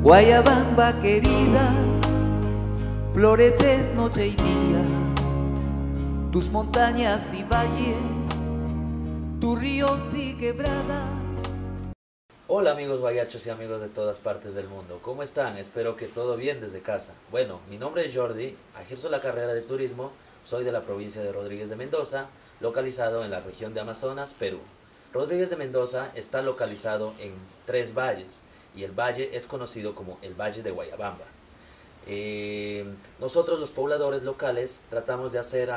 Guayabamba querida, floreces noche y día, tus montañas y valles, tus ríos y quebradas. Hola amigos guayachos y amigos de todas partes del mundo, ¿cómo están? Espero que todo bien desde casa. Bueno, mi nombre es Jordi, ejerzo la carrera de turismo, soy de la provincia de Rodríguez de Mendoza, localizado en la región de Amazonas, Perú. Rodríguez de Mendoza está localizado en 3 valles y el valle es conocido como el Valle de Guayabamba. Nosotros los pobladores locales tratamos de hacer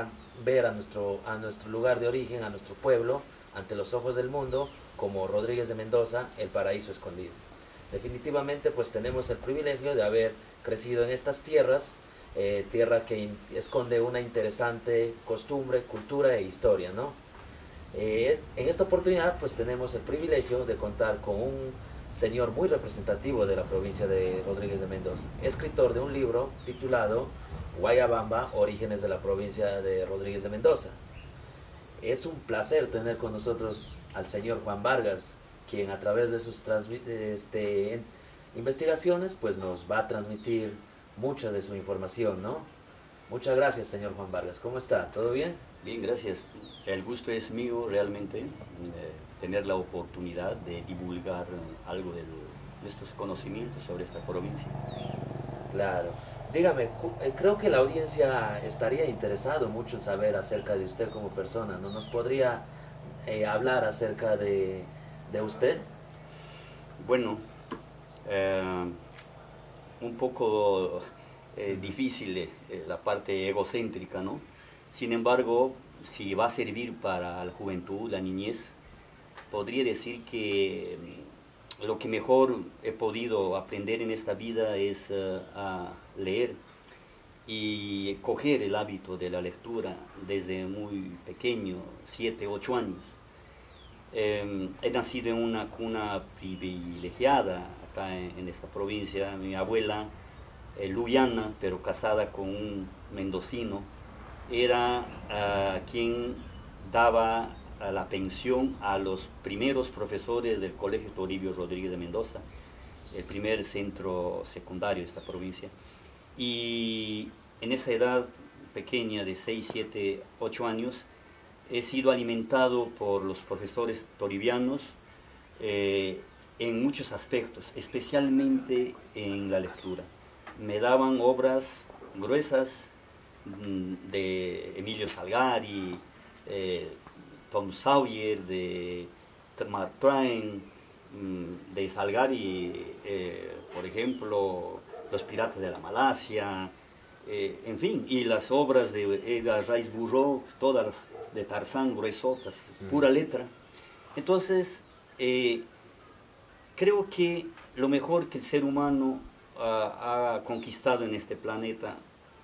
ver a nuestro lugar de origen, a nuestro pueblo, ante los ojos del mundo, como Rodríguez de Mendoza, el paraíso escondido. Definitivamente pues tenemos el privilegio de haber crecido en estas tierras, tierra que esconde una interesante costumbre, cultura e historia, ¿no? En esta oportunidad pues tenemos el privilegio de contar con un señor muy representativo de la provincia de Rodríguez de Mendoza, escritor de un libro titulado Guayabamba, Orígenes de la provincia de Rodríguez de Mendoza. Es un placer tener con nosotros al señor Juan Vargas, quien a través de sus investigaciones pues nos va a transmitir mucha de su información, ¿no? Muchas gracias, señor Juan Vargas. ¿Cómo está? ¿Todo bien? Bien, gracias. El gusto es mío realmente tener la oportunidad de divulgar algo de nuestros conocimientos sobre esta provincia. Claro. Dígame, creo que la audiencia estaría interesado mucho en saber acerca de usted como persona, ¿no? ¿Nos podría hablar acerca de usted? Bueno, un poco difícil la parte egocéntrica, ¿no? Sin embargo, si va a servir para la juventud, la niñez, podría decir que lo que mejor he podido aprender en esta vida es a leer y coger el hábito de la lectura desde muy pequeño, 7, 8 años. He nacido en una cuna privilegiada acá en esta provincia. Mi abuela, luyana, pero casada con un mendocino, era quien daba la pensión a los primeros profesores del Colegio Toribio Rodríguez de Mendoza, el primer centro secundario de esta provincia. Y en esa edad pequeña de 6, 7, 8 años, he sido alimentado por los profesores toribianos en muchos aspectos, especialmente en la lectura. Me daban obras gruesas de Emilio Salgari, Tom Sawyer, de Mark Twain, de Salgari, por ejemplo, Los Piratas de la Malasia, en fin, y las obras de Edgar Rice Burroughs, todas las de Tarzán, gruesotas, pura letra. Entonces, creo que lo mejor que el ser humano ha conquistado en este planeta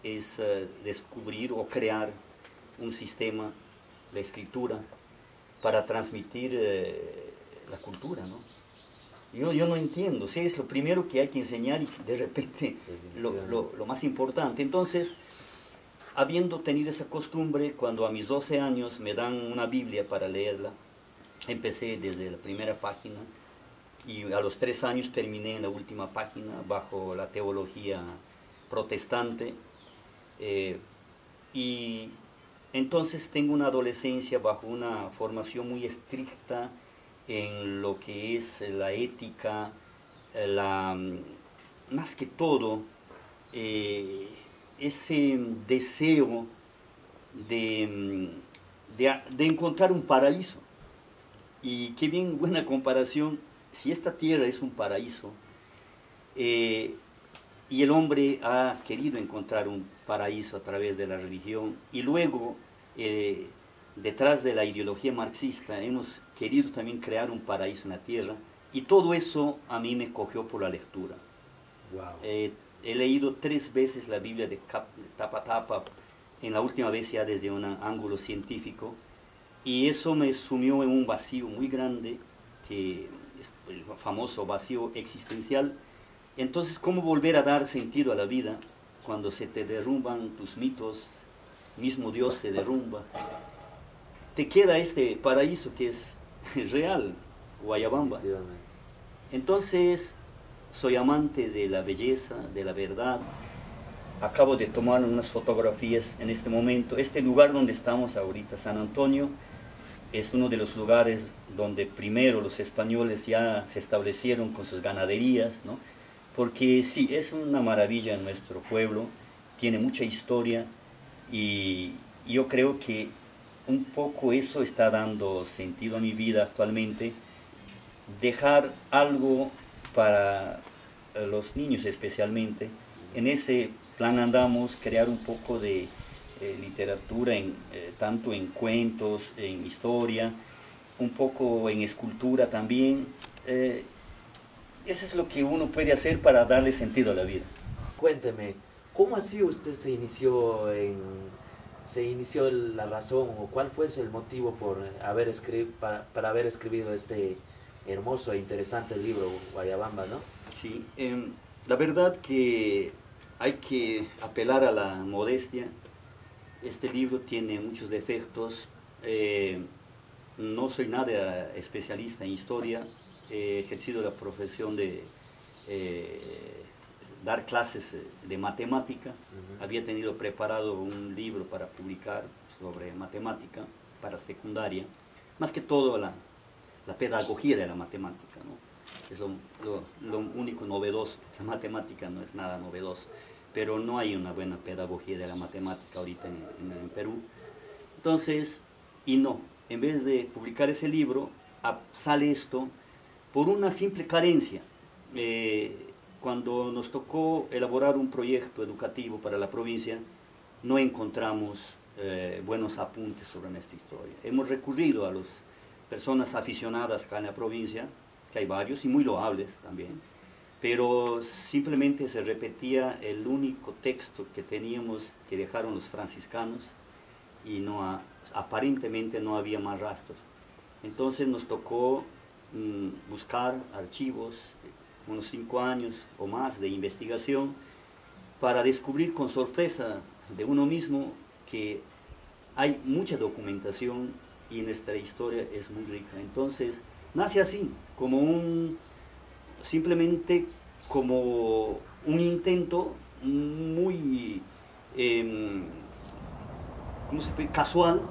es descubrir o crear un sistema de escritura para transmitir la cultura, ¿no? Yo no entiendo, sí, es lo primero que hay que enseñar y de repente lo más importante. Entonces, habiendo tenido esa costumbre, cuando a mis 12 años me dan una Biblia para leerla, empecé desde la primera página y a los 3 años terminé en la última página bajo la teología protestante. Y entonces tengo una adolescencia bajo una formación muy estricta en lo que es la ética, más que todo, ese deseo de encontrar un paraíso. Y qué bien, buena comparación, si esta tierra es un paraíso, y el hombre ha querido encontrar un paraíso a través de la religión, y luego, detrás de la ideología marxista, hemos querido también crear un paraíso en la tierra, y todo eso a mí me cogió por la lectura. Wow. He leído 3 veces la Biblia de tapa a tapa, en la última vez ya desde un ángulo científico, y eso me sumió en un vacío muy grande, que es el famoso vacío existencial. Entonces, ¿cómo volver a dar sentido a la vida cuando se te derrumban tus mitos, mismo Dios se derrumba? Te queda este paraíso que es real, Guayabamba. Entonces, soy amante de la belleza, de la verdad. Acabo de tomar unas fotografías en este momento. Este lugar donde estamos ahorita, San Antonio, es uno de los lugares donde primero los españoles ya se establecieron con sus ganaderías, ¿no? Porque sí, es una maravilla en nuestro pueblo, tiene mucha historia y yo creo que un poco eso está dando sentido a mi vida actualmente, dejar algo para los niños especialmente. En ese plan andamos, crear un poco de literatura, tanto en cuentos, en historia, un poco en escultura también. Eso es lo que uno puede hacer para darle sentido a la vida. Cuénteme, ¿cómo así usted se inició la razón o cuál fue el motivo para haber escribido este hermoso e interesante libro, Guayabamba, ¿no? Sí, la verdad que hay que apelar a la modestia. Este libro tiene muchos defectos. No soy nada especialista en historia. He ejercido la profesión de dar clases de matemática. Había tenido preparado un libro para publicar sobre matemática para secundaria. Más que todo la pedagogía de la matemática, ¿no? Es lo único novedoso. La matemática no es nada novedoso, pero no hay una buena pedagogía de la matemática ahorita en Perú. Entonces, en vez de publicar ese libro, sale esto por una simple carencia. Cuando nos tocó elaborar un proyecto educativo para la provincia, no encontramos buenos apuntes sobre nuestra historia. Hemos recurrido a las personas aficionadas acá en la provincia, que hay varios y muy loables también, pero simplemente se repetía el único texto que teníamos que dejaron los franciscanos y aparentemente no había más rastros. Entonces nos tocó buscar archivos, unos 5 años o más de investigación, para descubrir con sorpresa de uno mismo que hay mucha documentación y nuestra historia es muy rica. Entonces nace así, simplemente como un intento muy casual,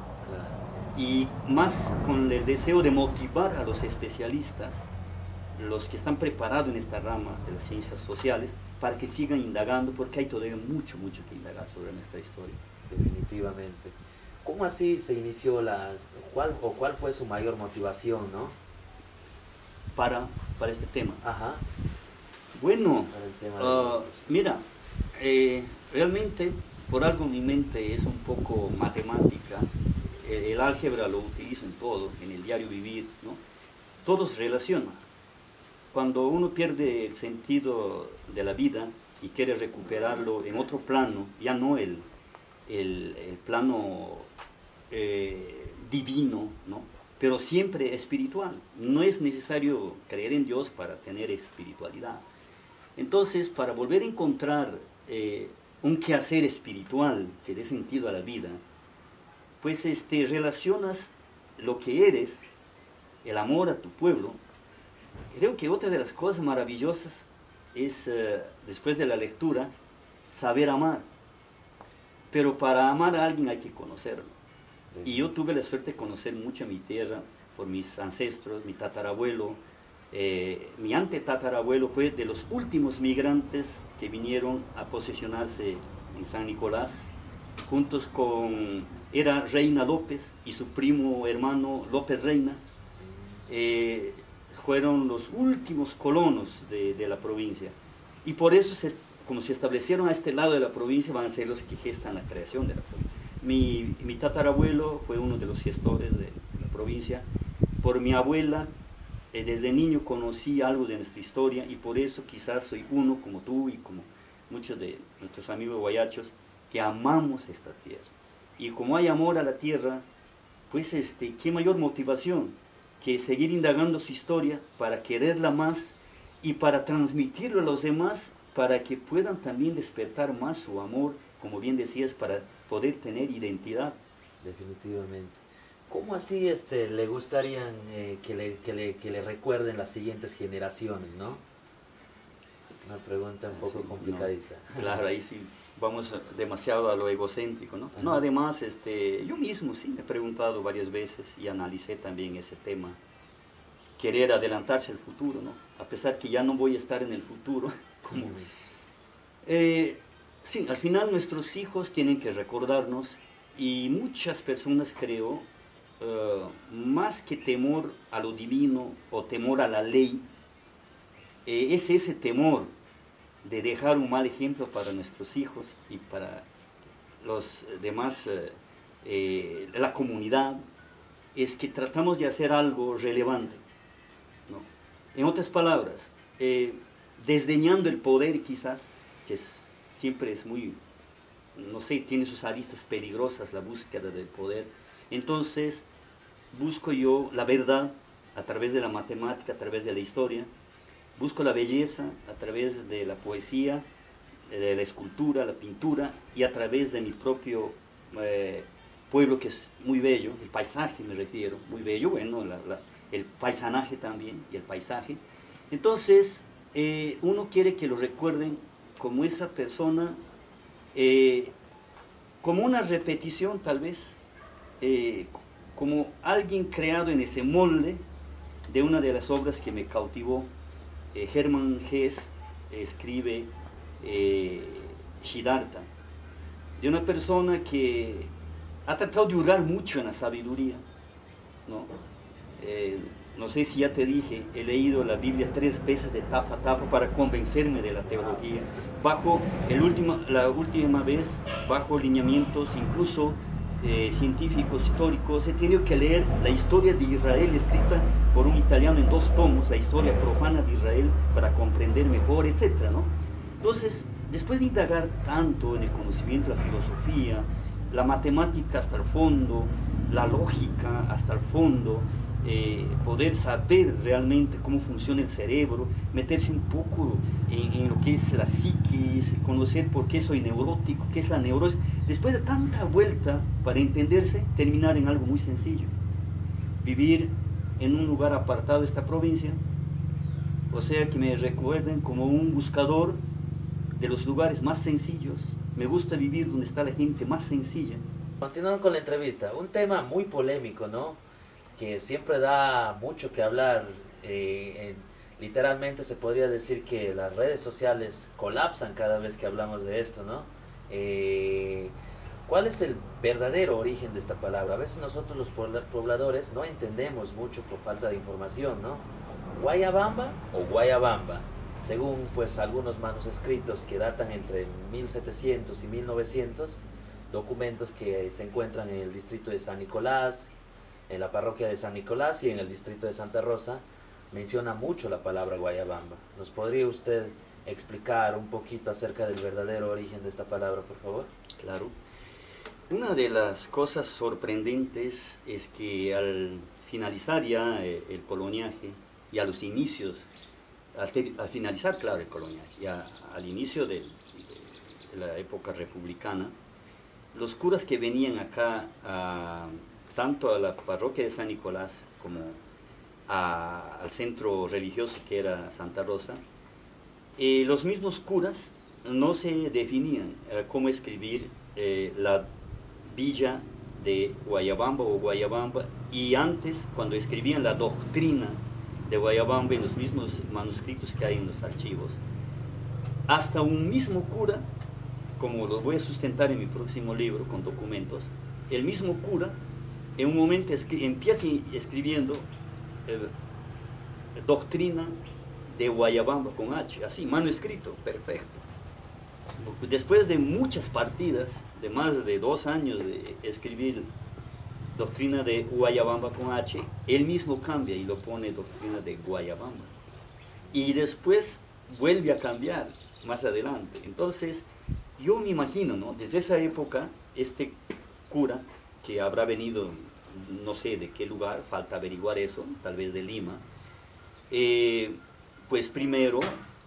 y más con el deseo de motivar a los especialistas, los que están preparados en esta rama de las ciencias sociales, para que sigan indagando, porque hay todavía mucho que indagar sobre nuestra historia. Definitivamente. ¿Cómo así se inició cuál fue su mayor motivación, ¿no? Para este tema? Ajá. Bueno, Para el tema mira, realmente por algo mi mente es un poco matemática. El álgebra lo utilizo en todo, en el diario vivir, ¿no? Todo se relaciona. Cuando uno pierde el sentido de la vida y quiere recuperarlo en otro plano, ya no el plano divino, ¿no? Pero siempre espiritual. No es necesario creer en Dios para tener espiritualidad. Entonces, para volver a encontrar un quehacer espiritual que dé sentido a la vida, pues relacionas lo que eres, el amor a tu pueblo. Creo que otra de las cosas maravillosas es, después de la lectura, saber amar. Pero para amar a alguien hay que conocerlo. Y yo tuve la suerte de conocer mucho mi tierra por mis ancestros, mi tatarabuelo. Mi antetatarabuelo fue de los últimos migrantes que vinieron a posesionarse en San Nicolás, juntos era Reina López y su primo hermano López Reina. Fueron los últimos colonos de la provincia, y por eso como se establecieron a este lado de la provincia, van a ser los que gestan la creación de la provincia. Mi tatarabuelo fue uno de los gestores de la provincia. Por mi abuela, desde niño conocí algo de nuestra historia, y por eso quizás soy uno como tú y como muchos de nuestros amigos guayachos que amamos esta tierra. Y como hay amor a la tierra, pues qué mayor motivación que seguir indagando su historia para quererla más y para transmitirlo a los demás, para que puedan también despertar más su amor, como bien decías, para poder tener identidad. Definitivamente. ¿Cómo así le gustaría que le recuerden las siguientes generaciones, no? Una pregunta un poco Sí, complicadita. no, claro, ahí sí vamos demasiado a lo egocéntrico, ¿no? No, además, yo mismo sí me he preguntado varias veces y analicé también ese tema. Querer adelantarse al futuro, ¿no? A pesar que ya no voy a estar en el futuro. Como, sí, al final nuestros hijos tienen que recordarnos, y muchas personas, creo, más que temor a lo divino o temor a la ley, es ese temor de dejar un mal ejemplo para nuestros hijos y para los demás, la comunidad, es que tratamos de hacer algo relevante, ¿no? En otras palabras, desdeñando el poder quizás, que siempre es muy, no sé, tiene sus aristas peligrosas la búsqueda del poder. Entonces busco yo la verdad a través de la matemática, a través de la historia. Busco la belleza a través de la poesía, de la escultura, la pintura, y a través de mi propio pueblo, que es muy bello, el paisaje me refiero, muy bello, bueno, el paisanaje también, y el paisaje. Entonces, uno quiere que lo recuerden como esa persona, como una repetición tal vez, como alguien creado en ese molde de una de las obras que me cautivó. Hermann Hesse escribe Siddhartha, de una persona que ha tratado de hurgar mucho en la sabiduría, ¿no? No sé si ya te dije, he leído la Biblia 3 veces de tapa a tapa para convencerme de la teología, la última vez bajo lineamientos incluso científicos, históricos. He tenido que leer la historia de Israel escrita por un italiano en 2 tomos, la historia profana de Israel, para comprender mejor, etc., ¿no? Entonces, después de indagar tanto en el conocimiento de la filosofía, la matemática hasta el fondo, la lógica hasta el fondo, poder saber realmente cómo funciona el cerebro, meterse un poco en lo que es la psiquis, conocer por qué soy neurótico, qué es la neurosis, después de tanta vuelta para entenderse, terminar en algo muy sencillo: vivir en un lugar apartado de esta provincia, o sea, que me recuerden como un buscador de los lugares más sencillos. Me gusta vivir donde está la gente más sencilla. Continuando con la entrevista, un tema muy polémico, ¿no? Que siempre da mucho que hablar. Literalmente se podría decir que las redes sociales colapsan cada vez que hablamos de esto, ¿no? ¿Cuál es el verdadero origen de esta palabra? A veces nosotros los pobladores no entendemos mucho por falta de información, ¿no? ¿Guayabamba o Guayabamba? Según pues algunos manuscritos que datan entre 1700 y 1900, documentos que se encuentran en el distrito de San Nicolás, en la parroquia de San Nicolás y en el distrito de Santa Rosa, menciona mucho la palabra Guayabamba. ¿Nos podría usted explicar un poquito acerca del verdadero origen de esta palabra, por favor? Claro. Una de las cosas sorprendentes es que al finalizar ya el coloniaje, y a los inicios, al finalizar, claro, el coloniaje, ya al inicio de la época republicana, los curas que venían acá tanto a la parroquia de San Nicolás como al centro religioso que era Santa Rosa, los mismos curas no se definían cómo escribir la villa de Guayabamba o Guayabamba, y antes, cuando escribían la doctrina de Guayabamba en los mismos manuscritos que hay en los archivos, hasta un mismo cura, como lo voy a sustentar en mi próximo libro con documentos, el mismo cura en un momento empieza escribiendo doctrina de Guayabamba con H, así, manuscrito, perfecto. Después de muchas partidas, de más de 2 años de escribir doctrina de Guayabamba con H, él mismo cambia y lo pone doctrina de Guayabamba. Y después vuelve a cambiar más adelante. Entonces, yo me imagino, ¿no? Desde esa época, este cura, que habrá venido, no sé de qué lugar, falta averiguar eso, tal vez de Lima, pues primero,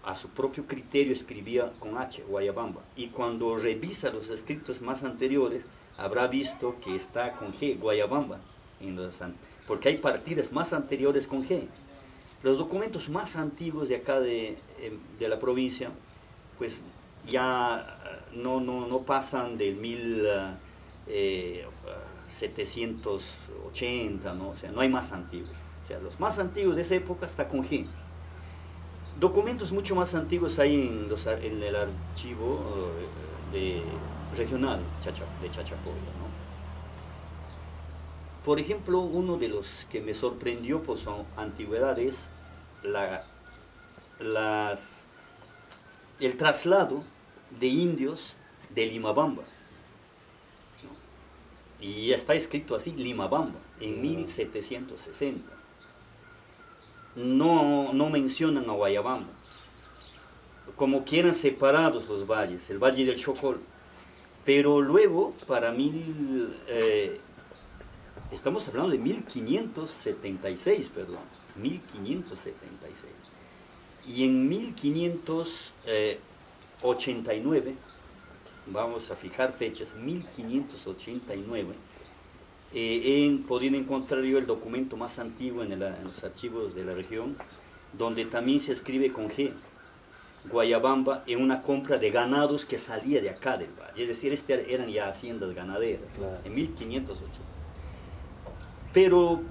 a su propio criterio, escribía con H, Guayabamba, y cuando revisa los escritos más anteriores, habrá visto que está con G, Guayabamba, porque hay partidas más anteriores con G. Los documentos más antiguos de acá de la provincia, pues ya no pasan del 1780, ¿no? O sea, no hay más antiguos. O sea, los más antiguos de esa época está con G. Documentos mucho más antiguos hay en el archivo regional de Chachapoya, ¿no? Por ejemplo, uno de los que me sorprendió por su antigüedad es el traslado de indios de Limabamba, ¿no? Y está escrito así, Limabamba, en 1760. No mencionan a Guayabamba, como quieran separados los valles, el valle del Chocol, pero luego para estamos hablando de 1576, perdón, 1576, y en 1589, vamos a fijar fechas, 1589, he podido encontrar yo el documento más antiguo en los archivos de la región, donde también se escribe con G, Guayabamba, en una compra de ganados que salía de acá del valle, es decir, eran ya haciendas ganaderas, claro, en 1580. Pero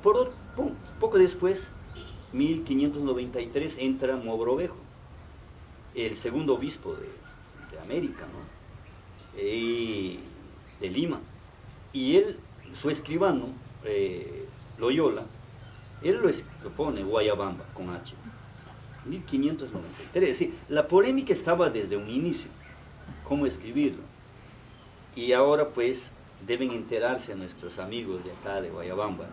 poco después, 1593, entra Mogrovejo, el segundo obispo de América, ¿no? De Lima, y él, su escribano, Loyola, él lo pone Guayabamba con H, 1593, es decir, la polémica estaba desde un inicio, cómo escribirlo, y ahora pues deben enterarse a nuestros amigos de acá de Guayabamba.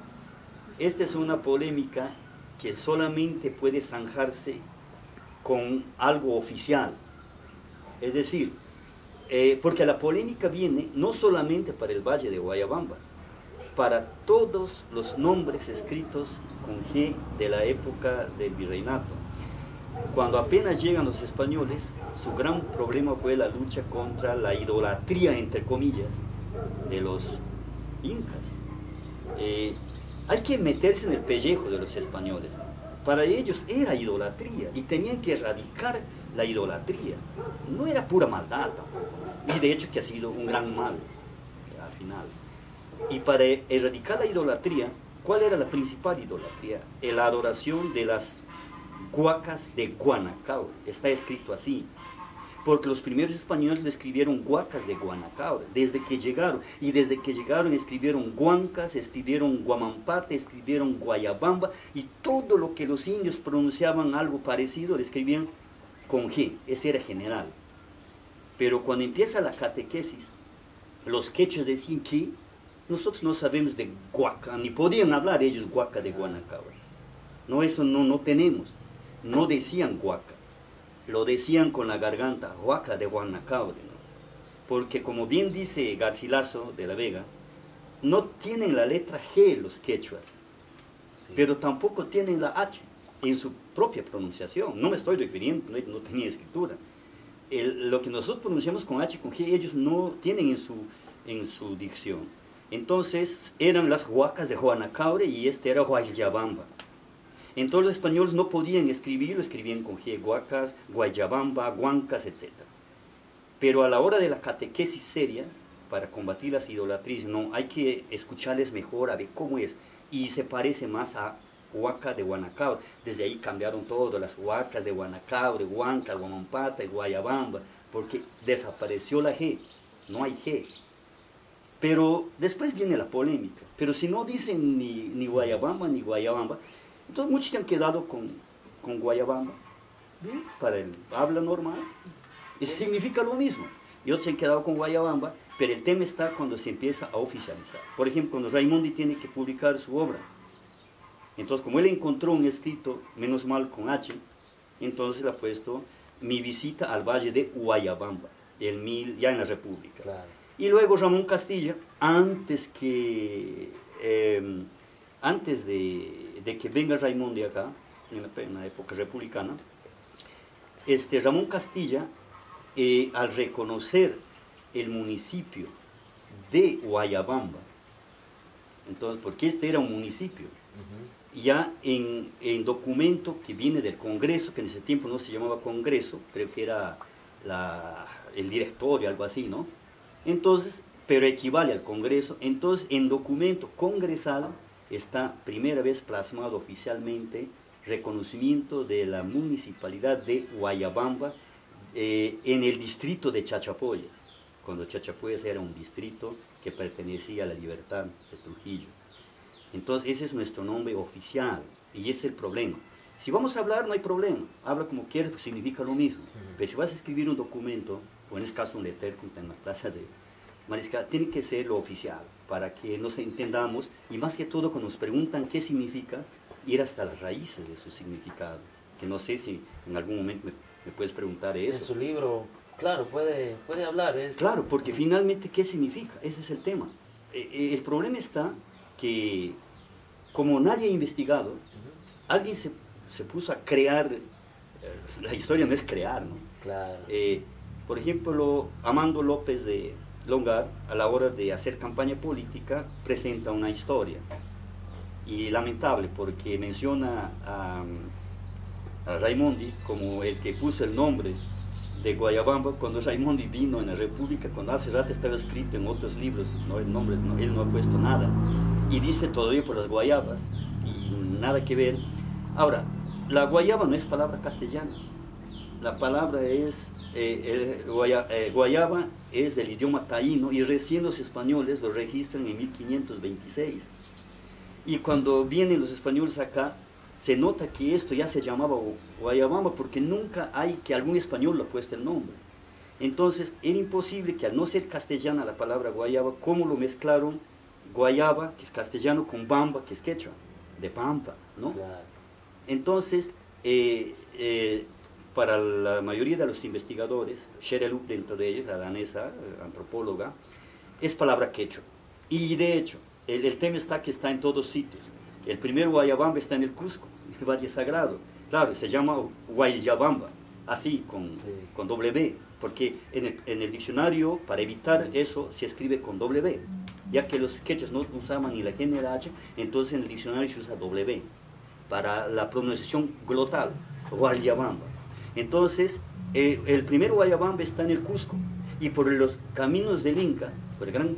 Esta es una polémica que solamente puede zanjarse con algo oficial, es decir, porque la polémica viene no solamente para el Valle de Guayabamba, para todos los nombres escritos con G de la época del virreinato. Cuando apenas llegan los españoles, su gran problema fue la lucha contra la idolatría, entre comillas, de los incas. Hay que meterse en el pellejo de los españoles. Para ellos era idolatría y tenían que erradicar la idolatría. No era pura maldad tampoco, y de hecho que ha sido un gran mal al final. Y para erradicar la idolatría, ¿cuál era la principal idolatría? La adoración de las huacas de Guanacaure. Está escrito así, porque los primeros españoles le escribieron huacas de Guanacaure, desde que llegaron, y desde que llegaron escribieron huancas, escribieron guamampate, escribieron guayabamba, y todo lo que los indios pronunciaban algo parecido, le escribían con G, ese era general. Pero cuando empieza la catequesis, los quechas decían que nosotros no sabemos de huaca, ni podían hablar ellos huaca de Guanacaure. No, eso no tenemos. No decían huaca, lo decían con la garganta, huaca de Guanacaure, ¿no? Porque como bien dice Garcilaso de la Vega, no tienen la letra G los quechuas, sí, pero tampoco tienen la H en su propia pronunciación. No me estoy refiriendo, no tenía escritura. Lo que nosotros pronunciamos con H y con G, ellos no tienen en su dicción. Entonces eran las huacas de Guanacaure y este era Guayabamba. Entonces los españoles no podían escribirlo, escribían con G, huacas, Guayabamba, huancas, etc. Pero a la hora de la catequesis seria, para combatir las idolatrías, no, hay que escucharles mejor, a ver cómo es. Y se parece más a huaca de Guanacaure. Desde ahí cambiaron todo, las huacas de Guanacaure, huancas, guamampata y Guayabamba, porque desapareció la G, no hay G. Pero después viene la polémica. Pero si no dicen ni Guayabamba ni Guayabamba, entonces muchos se han quedado con Guayabamba, ¿sí?, para el habla normal. Eso significa lo mismo. Y otros se han quedado con Guayabamba, pero el tema está cuando se empieza a oficializar. Por ejemplo, cuando Raimondi tiene que publicar su obra. Entonces, como él encontró un escrito, menos mal con H, entonces le ha puesto Mi visita al Valle de Guayabamba, ya en la República. Claro. Y luego Ramón Castilla, antes de que venga Raimondi acá, en la época republicana, Ramón Castilla, al reconocer el municipio de Guayabamba, entonces, porque este era un municipio, ya en documento que viene del Congreso, que en ese tiempo no se llamaba Congreso, creo que era el directorio, algo así, ¿no? Entonces, pero equivale al Congreso. Entonces, en documento congresal está primera vez plasmado oficialmente reconocimiento de la municipalidad de Guayabamba en el distrito de Chachapoyas, cuando Chachapoyas era un distrito que pertenecía a la Libertad de Trujillo. Entonces, ese es nuestro nombre oficial, y ese es el problema. Si vamos a hablar, no hay problema, habla como quieras, pues significa lo mismo. Pero si vas a escribir un documento, o en este caso un letter, como está en la plaza de Mariscal, tiene que ser lo oficial, para que nos entendamos, y más que todo, cuando nos preguntan qué significa, ir hasta las raíces de su significado, que no sé si en algún momento me puedes preguntar eso. En su libro, claro, puede hablar. Claro, porque finalmente, ¿qué significa? Ese es el tema. El problema está que, como nadie ha investigado, alguien se puso a crear, la historia no es crear, ¿no? Claro. Por ejemplo, Amando López de Longar, a la hora de hacer campaña política, presenta una historia. Y lamentable, porque menciona a Raimondi como el que puso el nombre de Guayabamba, cuando Raimondi vino en la República, cuando hace rato estaba escrito en otros libros, no, el nombre, no, él no ha puesto nada. Y dice todavía por las guayabas, y nada que ver. Ahora, la guayaba no es palabra castellana, la palabra es, guayaba es del idioma taíno, y recién los españoles lo registran en 1526. Y cuando vienen los españoles acá, se nota que esto ya se llamaba Guayabamba, porque nunca hay que algún español le ha puesto el nombre. Entonces, era imposible que al no ser castellana la palabra guayaba, ¿cómo lo mezclaron? Guayaba, que es castellano, con bamba, que es quechua, de pampa, ¿no? Claro. Entonces, para la mayoría de los investigadores, Shereluk dentro de ellos, la danesa, antropóloga, es palabra quechua. Y de hecho, el tema está que está en todos sitios. El primer Guayabamba está en el Cusco, el Valle Sagrado. Claro, se llama Guayabamba, así, con W, porque en el diccionario, para evitar eso, se escribe con W, ya que los quechas no usaban ni la GNH, entonces en el diccionario se usa W, para la pronunciación glotal, Guayabamba. Entonces, el primer Guayabamba está en el Cusco, y por los caminos del Inca, por el gran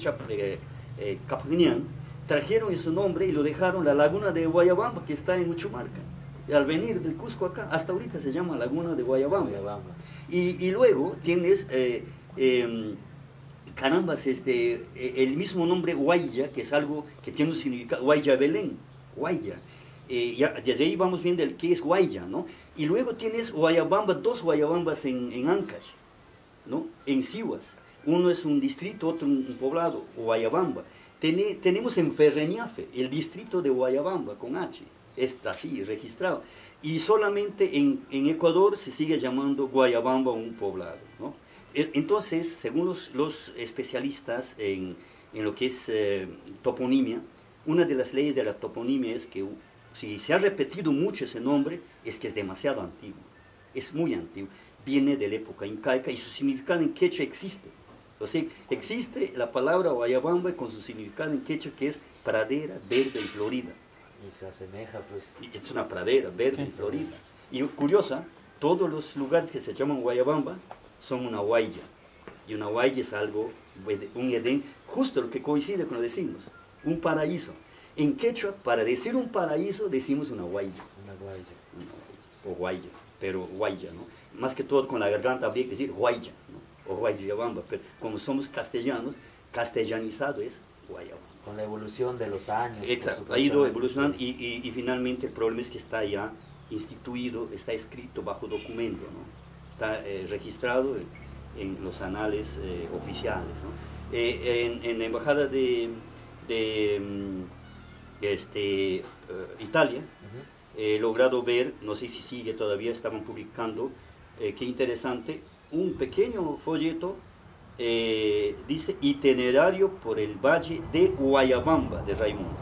Capinián, trajeron ese nombre y lo dejaron la laguna de Guayabamba, que está en Uchumarca. Y al venir del Cusco acá, hasta ahorita se llama laguna de Guayabamba. Y luego tienes, carambas, el mismo nombre Guaya, que es algo que tiene un significado, Guaya Belén, Guaya. Ya, desde ahí vamos viendo el que es Guaya, ¿no? Y luego tienes Guayabamba, dos Guayabambas en Ancash, ¿no? En Sihuas. Uno es un distrito, otro un poblado, Guayabamba. Tenemos en Ferreñafe el distrito de Guayabamba, con H, está así, registrado. Y solamente en Ecuador se sigue llamando Guayabamba un poblado, ¿no? Entonces, según los especialistas en lo que es toponimia, una de las leyes de la toponimia es que si se ha repetido mucho ese nombre, es que es demasiado antiguo, es muy antiguo, viene de la época incaica y su significado en quechua existe. O sea, existe la palabra Guayabamba con su significado en quechua, que es pradera verde y florida. Y se asemeja, pues. Es una pradera verde y florida. Y curiosa, todos los lugares que se llaman Guayabamba son una guaya. Y una guaya es algo, un Edén, justo lo que coincide con lo que decimos, un paraíso. En quechua, para decir un paraíso, decimos una guaya. Una guaya. O guaya, pero guaya, ¿no? Más que todo con la garganta habría que decir guaya, ¿no? O Guayabamba, pero como somos castellanos, castellanizado es Guayabamba. Con la evolución de los años. Exacto, ha ido evolucionando y finalmente el problema es que está ya instituido, está escrito bajo documento, ¿no? Está registrado en los anales oficiales, ¿no? En la embajada de Italia, he logrado ver, no sé si sigue todavía, estaban publicando, qué interesante, un pequeño folleto, dice Itinerario por el Valle de Guayabamba de Raimundo.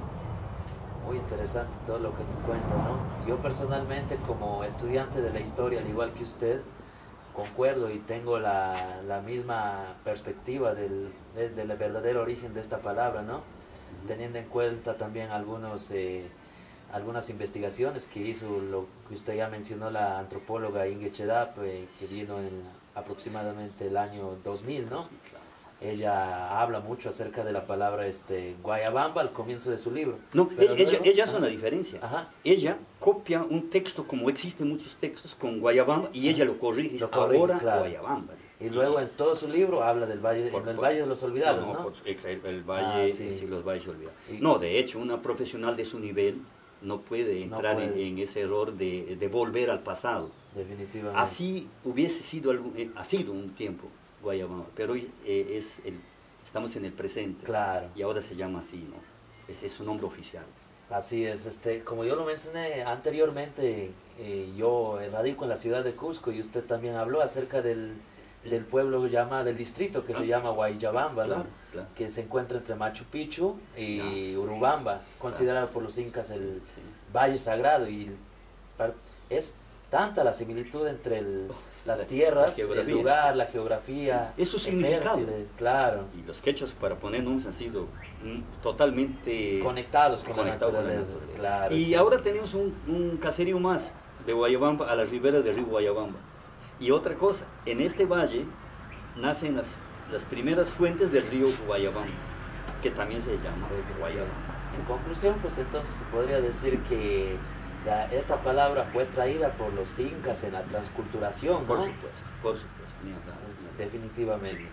Muy interesante todo lo que me cuenta, ¿no? Yo personalmente, como estudiante de la historia, al igual que usted, concuerdo y tengo la misma perspectiva del verdadero origen de esta palabra, ¿no? Teniendo en cuenta también algunos algunas investigaciones que hizo, lo que usted ya mencionó, la antropóloga Inge Chedap, que vino en aproximadamente el año 2000, ¿no? Ella habla mucho acerca de la palabra Guayabamba al comienzo de su libro. No, Pero luego, ella hace una diferencia. Ajá. Ella copia un texto, como existen muchos textos, con Guayabamba, y ella lo corrige, dice, ahora claro. Guayabamba. Y luego en todo su libro habla del Valle, el Valle de los Olvidados, ¿no? El Valle, sí. sí, los Valles Olvidados. No, de hecho, una profesional de su nivel no puede entrar en ese error de volver al pasado. Definitivamente. Así hubiese sido, ha sido un tiempo Guayabamba, pero hoy estamos en el presente. Claro. Y ahora se llama así, ¿no? Ese es su nombre oficial. Así es, como yo lo mencioné anteriormente, yo radico en la ciudad de Cusco y usted también habló acerca del pueblo del distrito que se llama Guayabamba, ¿no? Claro. Que se encuentra entre Machu Picchu y Urubamba, considerado por los incas el Valle Sagrado, y es tanta la similitud entre las tierras, el lugar, la geografía, es su significado. Claro. Y los quechos, para poner nombres, han sido totalmente conectados con la naturaleza. Claro, y ahora tenemos un caserío más de Guayabamba, a la ribera del río Guayabamba. Y otra cosa, en este valle nacen las primeras fuentes del río Guayabamba, que también se llama Guayabamba. En conclusión, pues entonces se podría decir que esta palabra fue traída por los incas en la transculturación, ¿no? Por supuesto. Definitivamente.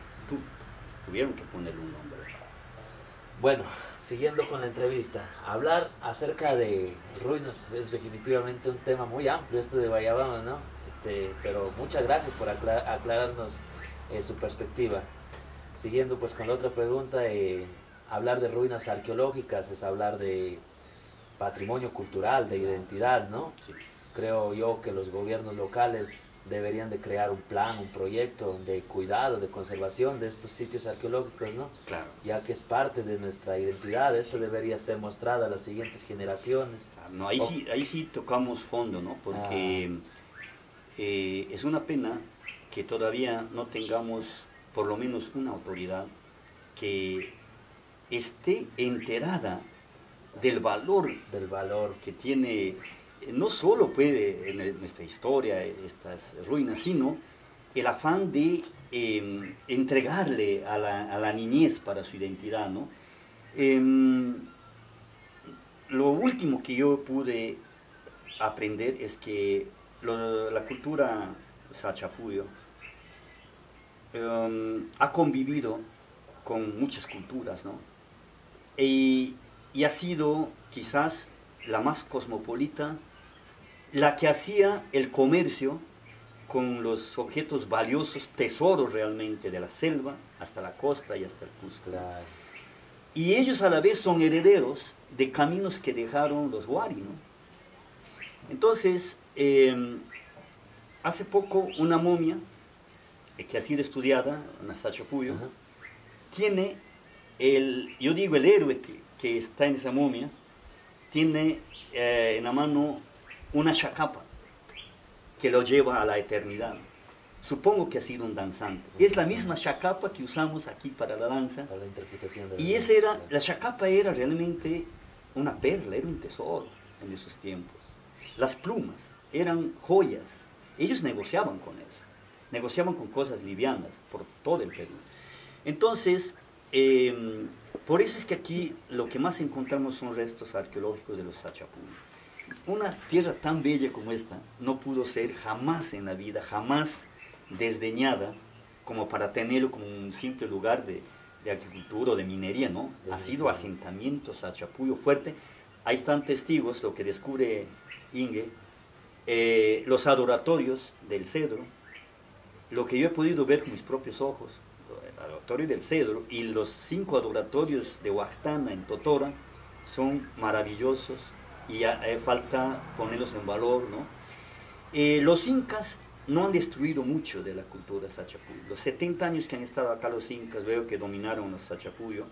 Tuvieron que ponerle un nombre. Bueno, siguiendo con la entrevista, hablar acerca de ruinas es definitivamente un tema muy amplio, esto de Guayabamba, ¿no? Pero muchas gracias por aclararnos su perspectiva. Siguiendo pues con la otra pregunta, hablar de ruinas arqueológicas es hablar de patrimonio cultural, de identidad, ¿no? Sí. Creo yo que los gobiernos locales deberían de crear un plan, un proyecto de cuidado, de conservación de estos sitios arqueológicos, ¿no? Claro. Ya que es parte de nuestra identidad, esto debería ser mostrado a las siguientes generaciones. No, ahí sí tocamos fondo, ¿no? Porque es una pena que todavía no tengamos por lo menos una autoridad que esté enterada del valor que tiene, no solo puede en nuestra historia, estas ruinas, sino el afán de entregarle a la niñez para su identidad, ¿no? Lo último que yo pude aprender es que la cultura Sachapuyo ha convivido con muchas culturas, ¿no? Y ha sido quizás la más cosmopolita, la que hacía el comercio con los objetos valiosos, tesoros realmente de la selva hasta la costa y hasta el Cusco. Claro. Y ellos a la vez son herederos de caminos que dejaron los Huari, ¿no? Entonces, hace poco una momia que ha sido estudiada, una Sachapuyo, tiene yo digo el héroe que está en esa momia, tiene en la mano una chacapa que lo lleva a la eternidad. Supongo que ha sido un danzante. Es la misma chacapa que usamos aquí para la danza. Para la interpretación de Y la chacapa era realmente una perla, era un tesoro en esos tiempos. Las plumas eran joyas. Ellos negociaban con eso. Negociaban con cosas livianas por todo el Perú. Entonces, por eso es que aquí lo que más encontramos son restos arqueológicos de los Sachapuyo. Una tierra tan bella como esta no pudo ser jamás en la vida, jamás desdeñada como para tenerlo como un simple lugar de agricultura o de minería, ¿no? Ha sido asentamiento Sachapuyo fuerte. Ahí están testigos, lo que descubre Inge, los adoratorios del Cedro, lo que yo he podido ver con mis propios ojos, el adoratorio del Cedro y los 5 adoratorios de Huactana en Totora son maravillosos y falta ponerlos en valor, ¿no? Los incas no han destruido mucho de la cultura Sachapuyo. Los 70 años que han estado acá los incas, veo que dominaron los Sachapuyo,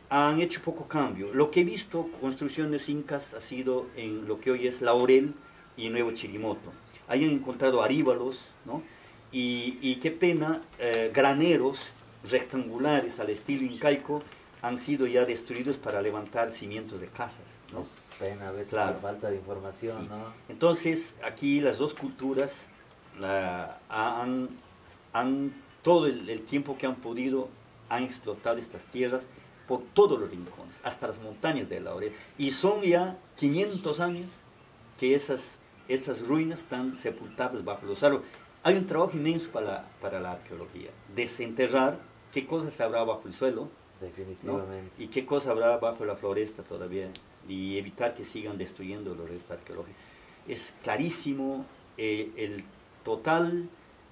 han hecho poco cambio. Lo que he visto, construcciones incas, ha sido en lo que hoy es Laurel y Nuevo Chirimoto. Ahí han encontrado aríbalos, ¿no? Y qué pena, graneros rectangulares al estilo incaico, han sido ya destruidos para levantar cimientos de casas, ¿no? Es pena a veces Claro. por falta de información, Sí. ¿no? Entonces, aquí las dos culturas todo el tiempo que han podido, han explotado estas tierras por todos los rincones, hasta las montañas de la orilla. Y son ya 500 años que esas ruinas están sepultadas bajo los árboles. Hay un trabajo inmenso para la arqueología, desenterrar qué cosas habrá bajo el suelo, ¿no? Definitivamente. Y qué cosa habrá bajo la floresta todavía, y evitar que sigan destruyendo los restos arqueológicos. Es clarísimo el total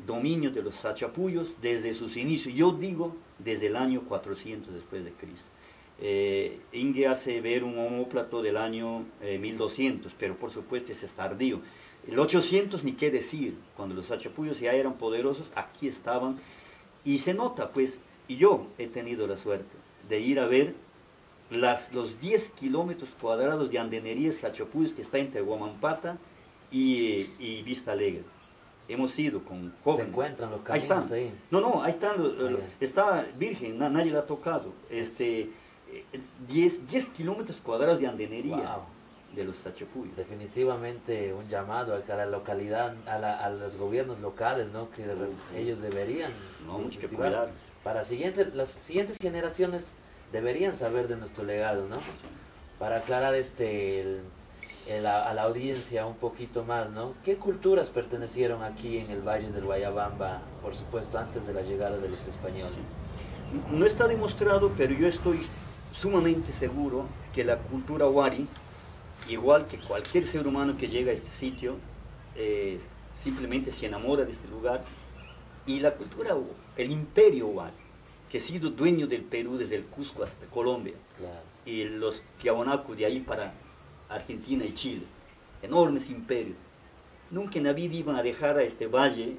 dominio de los sachapuyos desde sus inicios, yo digo desde el año 400 después de Cristo. Inge hace ver un omóplato del año 1200, pero por supuesto ese es tardío. El 800 ni qué decir, cuando los sachapuyos ya eran poderosos, aquí estaban, y se nota pues, y yo he tenido la suerte de ir a ver los 10 kilómetros cuadrados de andenerías sachapuyos que está entre Huamampata y Vista Alegre. Hemos ido con jóvenes. Se encuentran los Ahí caminos están. ahí. No, ahí están. Ahí. Está virgen, nadie la ha tocado. 10 kilómetros cuadrados de andenería. Wow. De los sachapuyos. Definitivamente un llamado a la localidad, a los gobiernos locales, ¿no? Que ellos deberían No, mucho que incentivar. cuidar. Las siguientes generaciones deberían saber de nuestro legado, ¿no? Para aclarar a la audiencia un poquito más, ¿no? ¿Qué culturas pertenecieron aquí en el Valle del Guayabamba, por supuesto, antes de la llegada de los españoles? No está demostrado, pero yo estoy sumamente seguro que la cultura Wari, igual que cualquier ser humano que llega a este sitio, simplemente se enamora de este lugar. Y la cultura, el imperio Wari, que ha sido dueño del Perú desde el Cusco hasta Colombia, Claro. y los Tiahuanaco de ahí para Argentina y Chile, enormes imperios, nunca en la vida iban a dejar a este valle,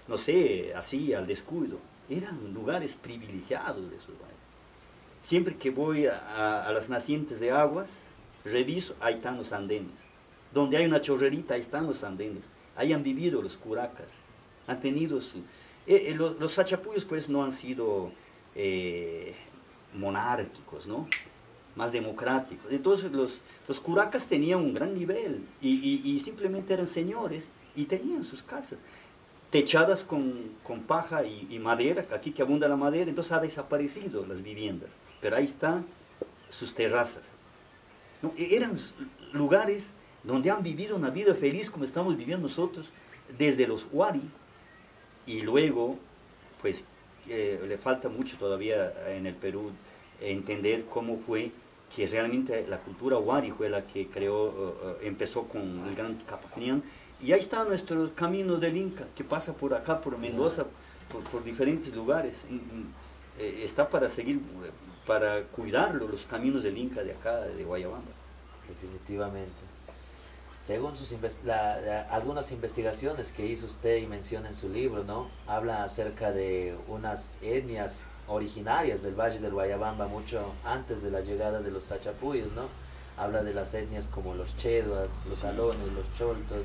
no sé, así al descuido. Eran lugares privilegiados de esos valles. Siempre que voy a las nacientes de aguas, reviso, ahí están los andenes. Donde hay una chorrerita, ahí están los andenes. Ahí han vivido los curacas, han tenido su... los sachapuyos pues no han sido monárquicos, ¿no? Más democráticos. Entonces los curacas tenían un gran nivel y simplemente eran señores y tenían sus casas techadas con paja y madera, aquí que abunda la madera. Entonces ha desaparecido las viviendas, pero ahí están sus terrazas, ¿no? Eran lugares donde han vivido una vida feliz como estamos viviendo nosotros desde los Wari. Y luego pues le falta mucho todavía en el Perú entender cómo fue que realmente la cultura Wari fue la que empezó con el gran Capacnián. Y ahí están nuestros caminos del Inca, que pasa por acá, por Mendoza, por diferentes lugares. Está para seguir, para cuidarlo, los caminos del Inca de acá, de Guayabamba. Definitivamente. Según algunas investigaciones que hizo usted y menciona en su libro, ¿no? Habla acerca de unas etnias originarias del Valle del Guayabamba mucho antes de la llegada de los sachapuyos, ¿no? Habla de las etnias como los cheduas, los alones, los choltos.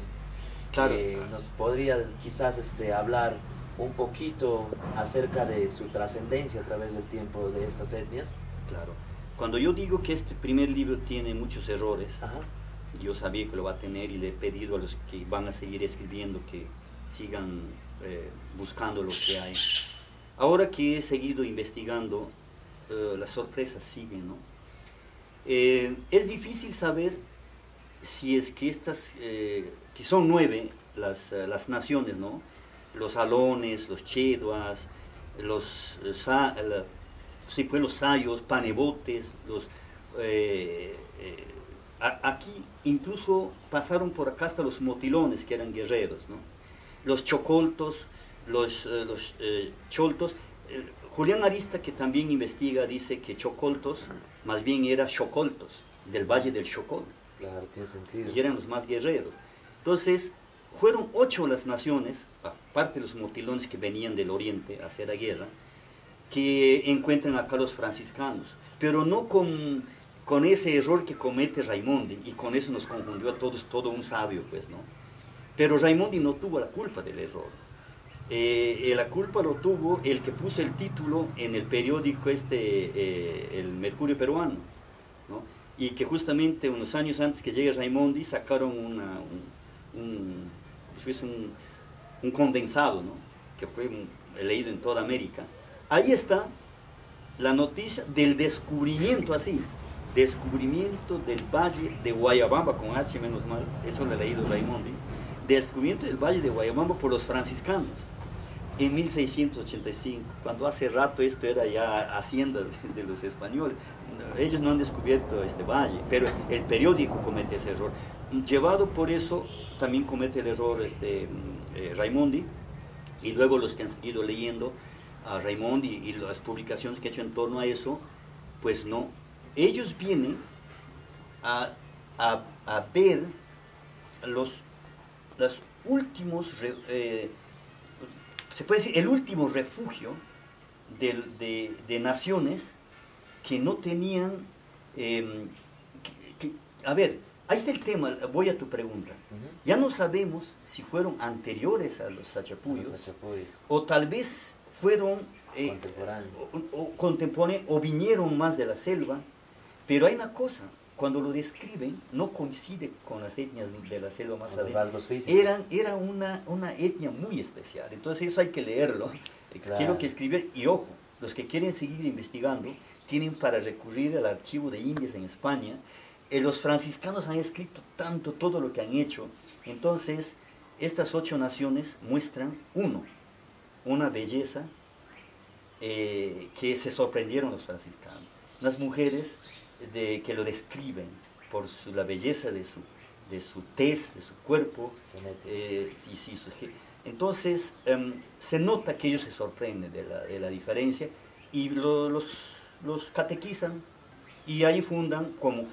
Claro. ¿Nos podría quizás hablar un poquito acerca de su trascendencia a través del tiempo de estas etnias? Claro. Cuando yo digo que este primer libro tiene muchos errores, Ajá. yo sabía que lo va a tener y le he pedido a los que van a seguir escribiendo que sigan buscando lo que hay. Ahora que he seguido investigando, las sorpresas siguen, ¿no? Es difícil saber si es que que son 9 las naciones, ¿no? Los alones, los cheduas, los sayos, panebotes, aquí incluso pasaron por acá hasta los motilones, que eran guerreros, ¿no? Los chocoltos, los choltos. Julián Arista, que también investiga, dice que chocoltos más bien era chocoltos, del Valle del Chocol. Claro, tiene sentido. Y eran los más guerreros. Entonces, fueron 8 las naciones, aparte de los motilones que venían del oriente a hacer la guerra, que encuentran acá los franciscanos, pero no con ese error que comete Raimondi, y con eso nos confundió a todos, todo un sabio, pues, ¿no? Pero Raimondi no tuvo la culpa del error. La culpa lo tuvo el que puso el título en el periódico el Mercurio Peruano, ¿no? Y que justamente unos años antes que llegue Raimondi sacaron un condensado, ¿no? Que fue leído en toda América. Ahí está la noticia del descubrimiento, así, descubrimiento del Valle de Guayabamba, con H menos mal, eso lo ha leído Raimondi, descubrimiento del Valle de Guayabamba por los franciscanos en 1685, cuando hace rato esto era ya hacienda de los españoles. Ellos no han descubierto este valle, pero el periódico comete ese error. Llevado por eso, también comete el error Raimondi, y luego los que han ido leyendo a Raimondi y las publicaciones que ha hecho en torno a eso, pues no. Ellos vienen a ver los últimos, se puede decir, el último refugio de naciones que no tenían, a ver, ahí está el tema, voy a tu pregunta. Ya no sabemos si fueron anteriores a los Sachapuyos, o tal vez fueron contemporáneos, o vinieron más de la selva, pero hay una cosa, cuando lo describen, no coincide con las etnias de la selva más adentro. Era una etnia muy especial, entonces eso hay que leerlo. Claro. Quiero que escribir, y ojo, los que quieren seguir investigando, tienen para recurrir al archivo de Indias en España. Los franciscanos han escrito tanto, todo lo que han hecho. Entonces, estas 8 naciones muestran, una belleza que se sorprendieron los franciscanos. Unas mujeres que lo describen por la belleza de su tez, de su cuerpo. Entonces, se nota que ellos se sorprenden de la diferencia y los catequizan y ahí fundan como...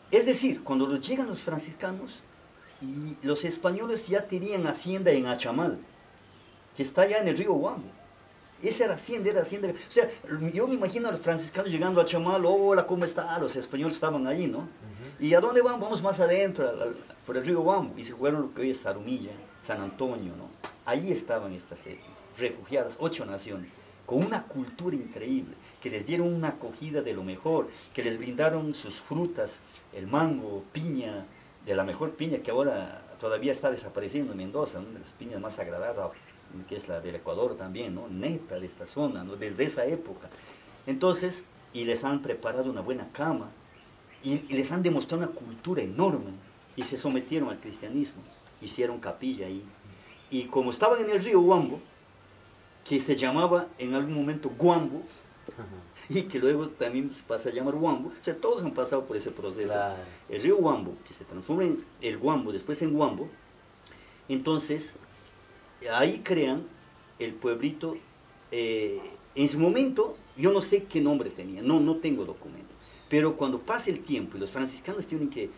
Es decir, cuando llegan los franciscanos, y los españoles ya tenían hacienda en Achamal, que está allá en el río Huambo. Esa era hacienda. O sea, yo me imagino a los franciscanos llegando a Achamal, hola, ¿cómo está? Los españoles estaban allí, ¿no? ¿Y a dónde van? Vamos más adentro, por el río Huambo. Y se fueron lo que hoy es Zarumilla, San Antonio, ¿no? Ahí estaban estas etnias, refugiadas, 8 naciones, con una cultura increíble, que les dieron una acogida de lo mejor, que les brindaron sus frutas, el mango, piña, de la mejor piña que ahora todavía está desapareciendo en Mendoza, una de las piñas más sagradas, que es la del Ecuador también, ¿no? Neta de esta zona, ¿no? Desde esa época. Entonces, y les han preparado una buena cama, y les han demostrado una cultura enorme, y se sometieron al cristianismo, hicieron capilla ahí. Y como estaban en el río Huambo, que se llamaba en algún momento Guambo, y que luego también se pasa a llamar Huambo, o sea, todos han pasado por ese proceso. Claro. El río Huambo, que se transforma en el Guambo, después en Huambo, entonces ahí crean el pueblito. En su momento, yo no sé qué nombre tenía, no tengo documento, pero cuando pasa el tiempo y los franciscanos tienen que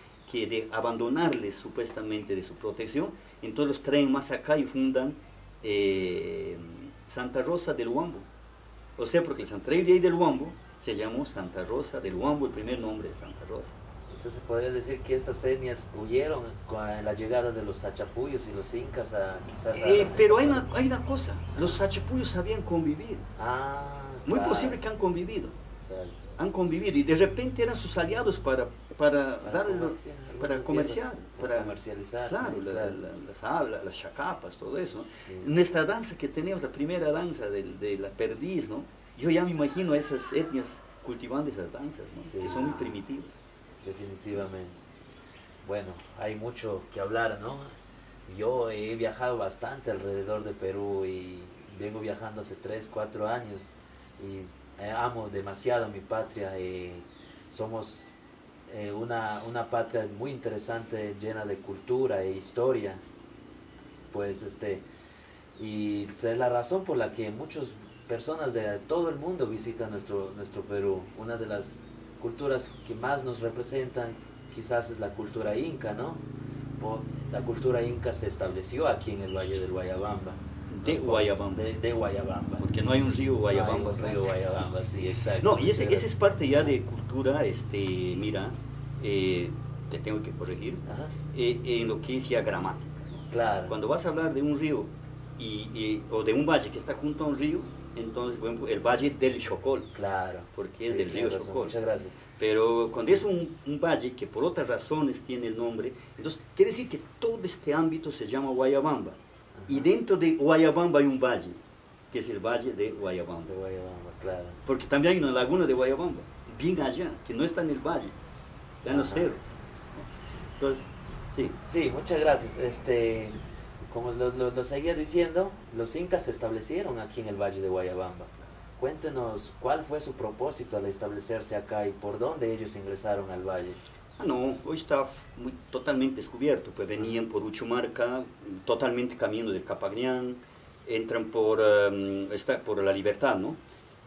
abandonarles supuestamente de su protección, entonces los traen más acá y fundan Santa Rosa del Huambo. O sea, porque el santuario de ahí del Huambo se llamó Santa Rosa del Huambo, el primer nombre de Santa Rosa. Entonces se podría decir que estas etnias huyeron con la llegada de los Sachapuyos y los incas pero hay una cosa, los Sachapuyos sabían convivir. Muy claro. Posible que han convivido. Exacto. Han convivido y de repente eran sus aliados para comerciar, para comercializar. Claro, las chacapas, todo eso. Sí. Nuestra danza que teníamos, la primera danza de la perdiz, ¿no? Yo ya me imagino a esas etnias cultivando esas danzas, ¿no? Sí. Que son muy primitivas. Definitivamente. Bueno, hay mucho que hablar, ¿no? Yo he viajado bastante alrededor de Perú y vengo viajando hace 3, 4 años y amo demasiado mi patria. Somos una patria muy interesante, llena de cultura e historia. Pues y es la razón por la que muchas personas de todo el mundo visitan nuestro Perú. Una de las culturas que más nos representan quizás es la cultura inca, ¿no? La cultura inca se estableció aquí en el Valle del Guayabamba. De Guayabamba. De Guayabamba. Porque no hay un río Guayabamba. No hay un río Guayabamba, sí, exacto. No, y ese es parte ya de cultura, mira, te tengo que corregir, en lo que es ya gramática. Claro. Cuando vas a hablar de un río o de un valle que está junto a un río, entonces, por ejemplo, el valle del Chocol, Claro. porque es Sí, del río tienes razón. Chocol. Muchas gracias. Pero cuando es un valle que por otras razones tiene el nombre, entonces quiere decir que todo este ámbito se llama Guayabamba. Y dentro de Guayabamba hay un valle, que es el valle de Guayabamba. De Guayabamba, claro. Porque también hay una laguna de Guayabamba, bien allá, que no está en el valle, está en los cerros. Entonces, sí. Sí, muchas gracias. Como lo seguía diciendo, los incas se establecieron aquí en el Valle de Guayabamba. Cuéntenos cuál fue su propósito al establecerse acá y por dónde ellos ingresaron al valle. No, hoy está totalmente descubierto, pues venían por Uchumarca, totalmente camino del Capagnián, entran por la Libertad, ¿no?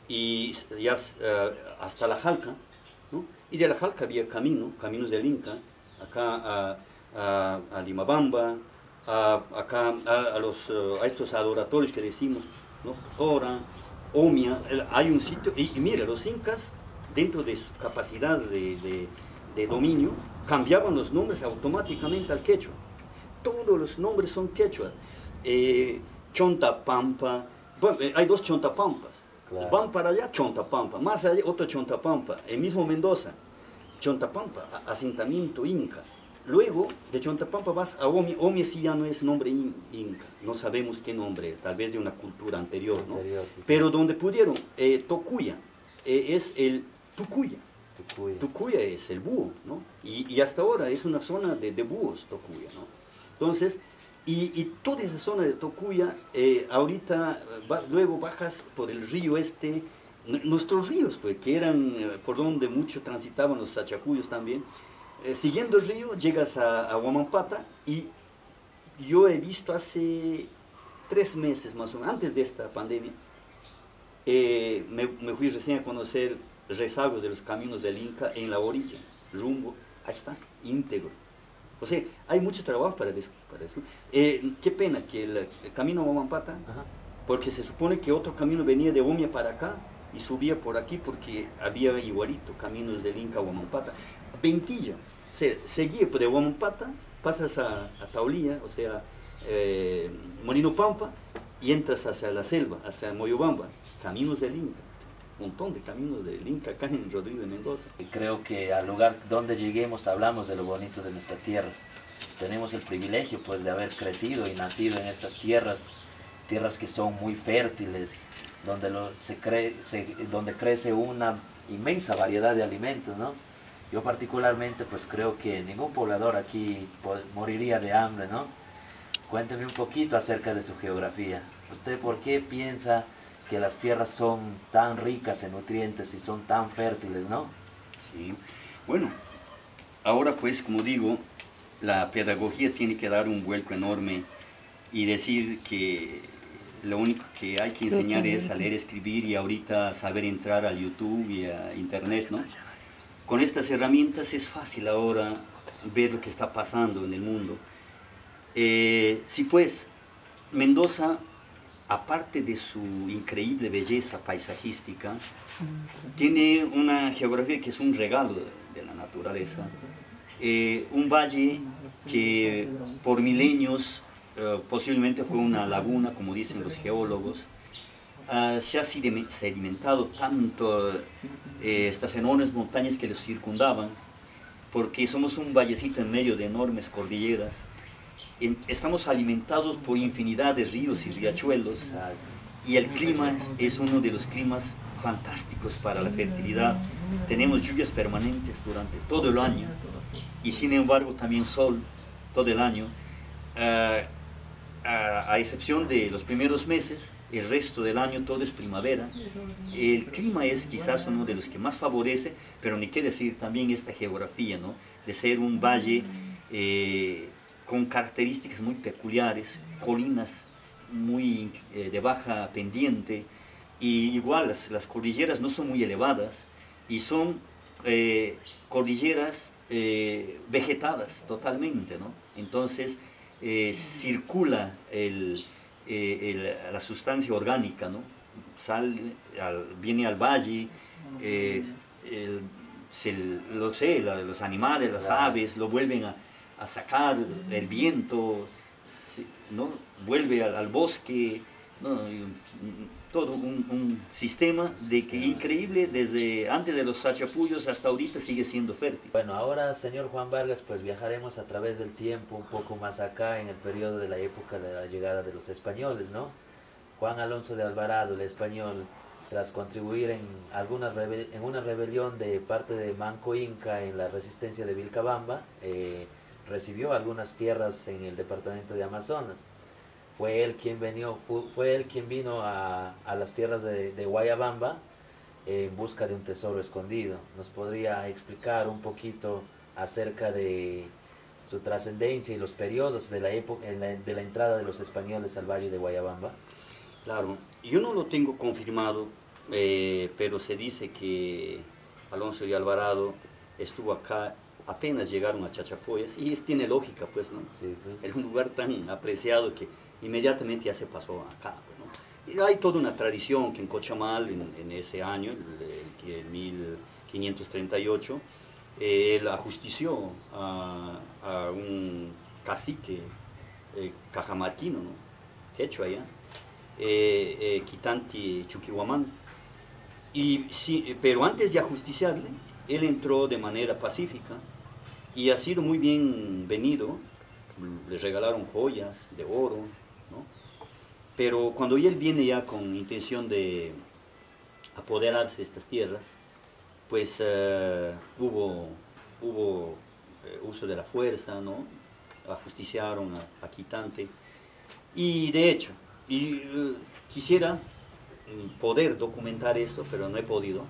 Y ya hasta la Jalca, ¿no? Y de la Jalca había caminos del Inca, acá a Limabamba, acá a estos adoratorios que decimos, ¿no? Tora, Omia, hay un sitio, y mira, los incas, dentro de su capacidad de dominio, cambiaban los nombres automáticamente al quechua. Todos los nombres son quechua. Chontapampa, bueno, hay dos Chontapampas. Claro. Van para allá, Chontapampa, más allá otro Chontapampa, el mismo Mendoza. Chontapampa, asentamiento inca. Luego de Chontapampa vas a Omia. Omia sí ya no es nombre inca, no sabemos qué nombre es, tal vez de una cultura anterior, ¿no? Pero donde pudieron, Tocuya, es el Tucuya. Tucuya es el búho, ¿no? Y hasta ahora es una zona de búhos, Tocuya, ¿no? Entonces, y toda esa zona de Tocuya, ahorita, luego bajas por el río nuestros ríos, pues, que eran por donde mucho transitaban los sachacuyos también. Siguiendo el río, llegas a Huamampata, y yo he visto hace 3 meses más o menos, antes de esta pandemia, me fui recién a conocer rezagos de los caminos del Inca en la orilla, rumbo, ahí está, íntegro. O sea, hay mucho trabajo para eso. Qué pena que el camino a Huamampata, porque se supone que otro camino venía de Omia para acá y subía por aquí porque había igualito caminos del Inca a Huamampata. Ventilla, o sea, seguía de Huamampata, pasas a Taulía, o sea, Molino Pampa, y entras hacia la selva, hacia Moyobamba, caminos del Inca. Un montón de caminos del Inca acá en Rodrigo de Mendoza. Creo que al lugar donde lleguemos hablamos de lo bonito de nuestra tierra. Tenemos el privilegio, pues, de haber crecido y nacido en estas tierras que son muy fértiles, donde crece una inmensa variedad de alimentos, ¿no? Yo particularmente, pues, creo que ningún poblador aquí moriría de hambre, ¿no? Cuénteme un poquito acerca de su geografía. ¿Usted por qué piensa que las tierras son tan ricas en nutrientes y son tan fértiles, no? Sí, bueno, ahora pues, como digo, la pedagogía tiene que dar un vuelco enorme y decir que lo único que hay que enseñar es a leer, escribir y ahorita saber entrar al YouTube y a Internet, ¿no? Con estas herramientas es fácil ahora ver lo que está pasando en el mundo. Sí, pues, Mendoza, aparte de su increíble belleza paisajística, tiene una geografía que es un regalo de la naturaleza. Un valle que por milenios posiblemente fue una laguna, como dicen los geólogos. Se ha sedimentado tanto estas enormes montañas que los circundaban, porque somos un vallecito en medio de enormes cordilleras. Estamos alimentados por infinidad de ríos y riachuelos, y el clima es uno de los climas fantásticos para la fertilidad. Tenemos lluvias permanentes durante todo el año y sin embargo también sol todo el año, a excepción de los primeros meses. El resto del año todo es primavera. El clima es quizás uno de los que más favorece, pero ni qué decir también esta geografía, ¿no? De ser un valle con características muy peculiares, colinas muy de baja pendiente, y igual las cordilleras no son muy elevadas y son cordilleras vegetadas totalmente, ¿no? Entonces circula la sustancia orgánica, ¿no? Viene al valle, los animales, las aves lo vuelven a sacar, el viento, ¿no? vuelve al bosque, ¿no? Todo un sistema de que increíble, desde antes de los sachapullos hasta ahorita sigue siendo fértil. Bueno, ahora, señor Juan Vargas, pues viajaremos a través del tiempo un poco más acá, en el periodo de la época de la llegada de los españoles, ¿no? Juan Alonso de Alvarado, el español, tras contribuir en una rebelión de parte de Manco Inca en la resistencia de Vilcabamba, recibió algunas tierras en el departamento de Amazonas. Fue él quien vino a las tierras de Guayabamba en busca de un tesoro escondido. ¿Nos podría explicar un poquito acerca de su trascendencia y los periodos de la época de la entrada de los españoles al Valle de Guayabamba? Claro, yo no lo tengo confirmado, pero se dice que Alonso de Alvarado estuvo acá apenas llegaron a Chachapoyas, y tiene lógica, pues, ¿no? Sí, pues. Era un lugar tan apreciado que inmediatamente ya se pasó acá, pues, ¿no? Y hay toda una tradición que en Cochamal, en ese año, el 1538, él ajustició a un cacique cajamarquino, ¿no? Quechua allá, Quitanti Chuquihuamán. Y sí, pero antes de ajusticiarle, él entró de manera pacífica y ha sido muy bienvenido. Le regalaron joyas de oro, ¿no? Pero cuando él viene ya con intención de apoderarse de estas tierras, pues hubo uso de la fuerza, ¿no? Ajusticiaron a Quitante. Y de hecho, quisiera poder documentar esto, pero no he podido.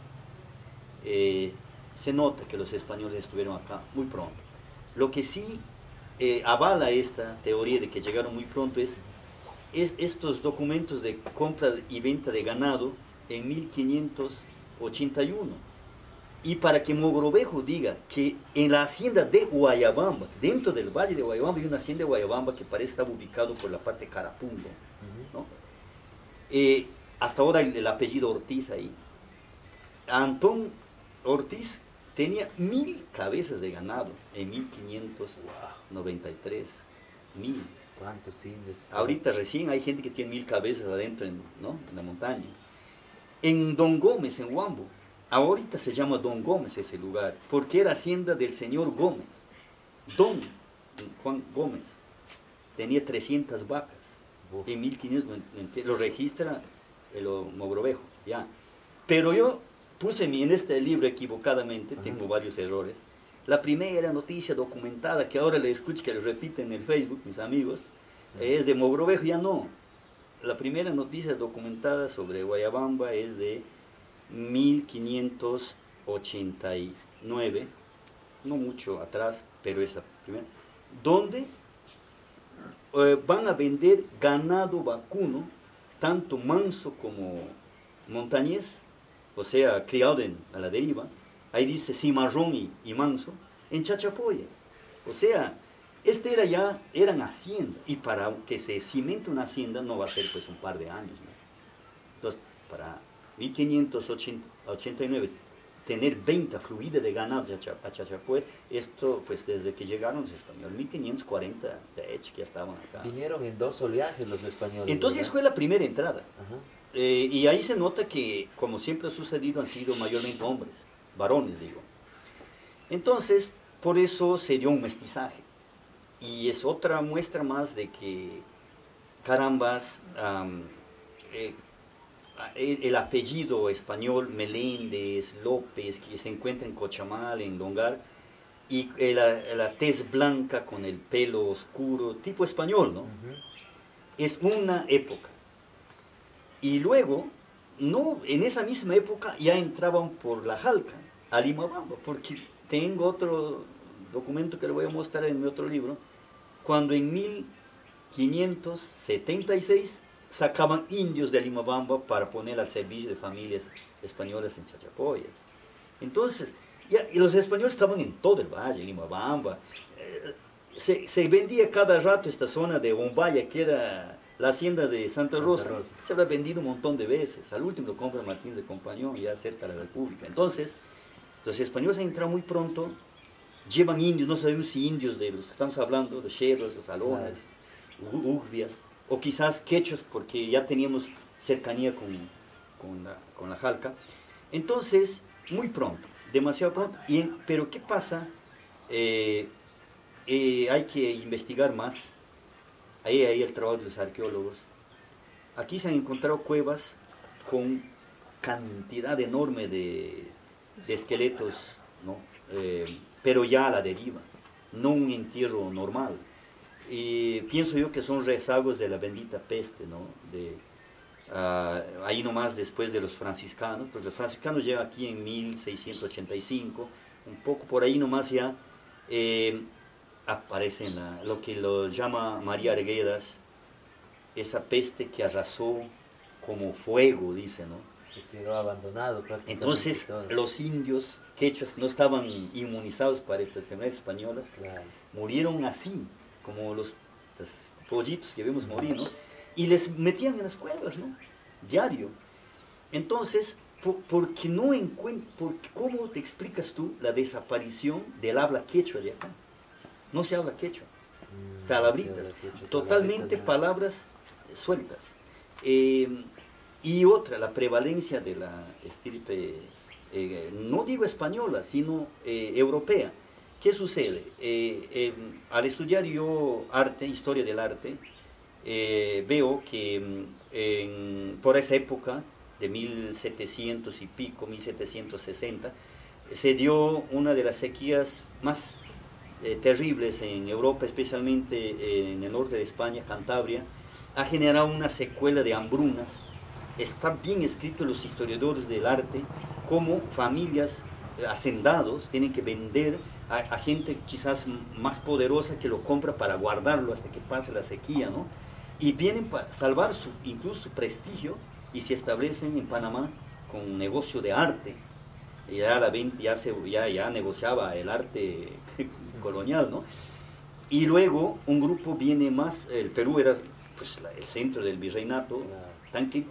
Se nota que los españoles estuvieron acá muy pronto. Lo que sí avala esta teoría de que llegaron muy pronto es estos documentos de compra y venta de ganado en 1581. Y para que Mogrovejo diga que en la hacienda de Guayabamba, dentro del Valle de Guayabamba, hay una hacienda de Guayabamba que parece estar ubicado por la parte de Carapungo, ¿no? Hasta ahora el apellido Ortiz ahí. Antón Ortiz tenía 1000 cabezas de ganado en 1593. 1000. ¿Cuántos indios? Ahorita recién hay gente que tiene 1000 cabezas adentro, ¿no? En la montaña. En Don Gómez, en Huambo, ahorita se llama Don Gómez ese lugar, porque era hacienda del señor Gómez. Don Juan Gómez tenía 300 vacas. En 1500 lo registra el Mogrovejo, ya. Pero yo puse en este libro equivocadamente, tengo varios errores. La primera noticia documentada, que ahora le escucho que le repiten en el Facebook, mis amigos, es de Mogrovejo, ya no. La primera noticia documentada sobre Guayabamba es de 1589, no mucho atrás, pero es la primera, donde van a vender ganado vacuno, tanto manso como montañés, o sea, criado a la deriva. Ahí dice cimarrón y manso, en Chachapoyas. O sea, eran hacienda, y para que se cimente una hacienda no va a ser pues un par de años, ¿no? Entonces, para 1589, tener 20 fluidas de ganado a Chachapoyas, esto pues desde que llegaron los españoles, 1540 de hecho que ya estaban acá. Vinieron en 2 oleajes los españoles. Entonces ¿verdad? fue la primera entrada. Ajá. Y ahí se nota que, como siempre ha sucedido, han sido mayormente hombres, varones digo. Entonces, por eso se dio un mestizaje. Y es otra muestra más de que, carambas, el apellido español, Meléndez, López, que se encuentra en Cochamal, en Longar, y la tez blanca con el pelo oscuro, tipo español, ¿no? Es una época. Y luego, no, en esa misma época ya entraban por la Jalca, a Limabamba, porque tengo otro documento que le voy a mostrar en mi otro libro, cuando en 1576 sacaban indios de Limabamba para poner al servicio de familias españolas en Chachapoyas. Entonces, y los españoles estaban en todo el valle, Limabamba. Se vendía cada rato esta zona de Bombaya, que era la hacienda de Santa Rosa. Se habrá vendido un montón de veces. Al último lo compra Martín de Compañón, ya cerca de la República. Entonces, los españoles han entrado muy pronto, llevan indios, no sabemos si indios de los que estamos hablando, los sherros, los alones, urbias, o quizás quechos, porque ya teníamos cercanía con la Jalca. Entonces, muy pronto, demasiado pronto. Pero ¿qué pasa? Hay que investigar más. Ahí el trabajo de los arqueólogos. Aquí se han encontrado cuevas con cantidad enorme de esqueletos, ¿no? Pero ya a la deriva, no un entierro normal. Pienso yo que son rezagos de la bendita peste, ¿no? Ahí nomás después de los franciscanos, pues los franciscanos llegan aquí en 1685, un poco por ahí nomás ya aparece lo que lo llama María Arguedas, esa peste que arrasó como fuego, dice, ¿no? Se quedó abandonado prácticamente. Entonces todo. los indios quechas no estaban inmunizados para estas enfermedades españolas, Claro. murieron así, como los pollitos que vemos morir, ¿no? Y les metían en las cuevas, ¿no? Diario. Entonces, porque no encuentro, ¿cómo te explicas tú la desaparición del habla quechua de acá? No se habla quechua. Palabritas, totalmente palabras sueltas. Y otra, la prevalencia de la estirpe, no digo española, sino europea. ¿Qué sucede? Al estudiar yo arte, historia del arte, veo que por esa época, de 1700 y pico, 1760, se dio una de las sequías más terribles en Europa, especialmente en el norte de España, Cantabria. Ha generado una secuela de hambrunas. Está bien escrito en los historiadores del arte cómo familias, hacendados, tienen que vender a gente quizás más poderosa que lo compra para guardarlo hasta que pase la sequía, ¿no? Y vienen para salvar incluso su prestigio y se establecen en Panamá con un negocio de arte. Ya la venta ya negociaba el arte colonial, ¿no? Y luego un grupo viene más, el Perú era pues el centro del virreinato, tanque,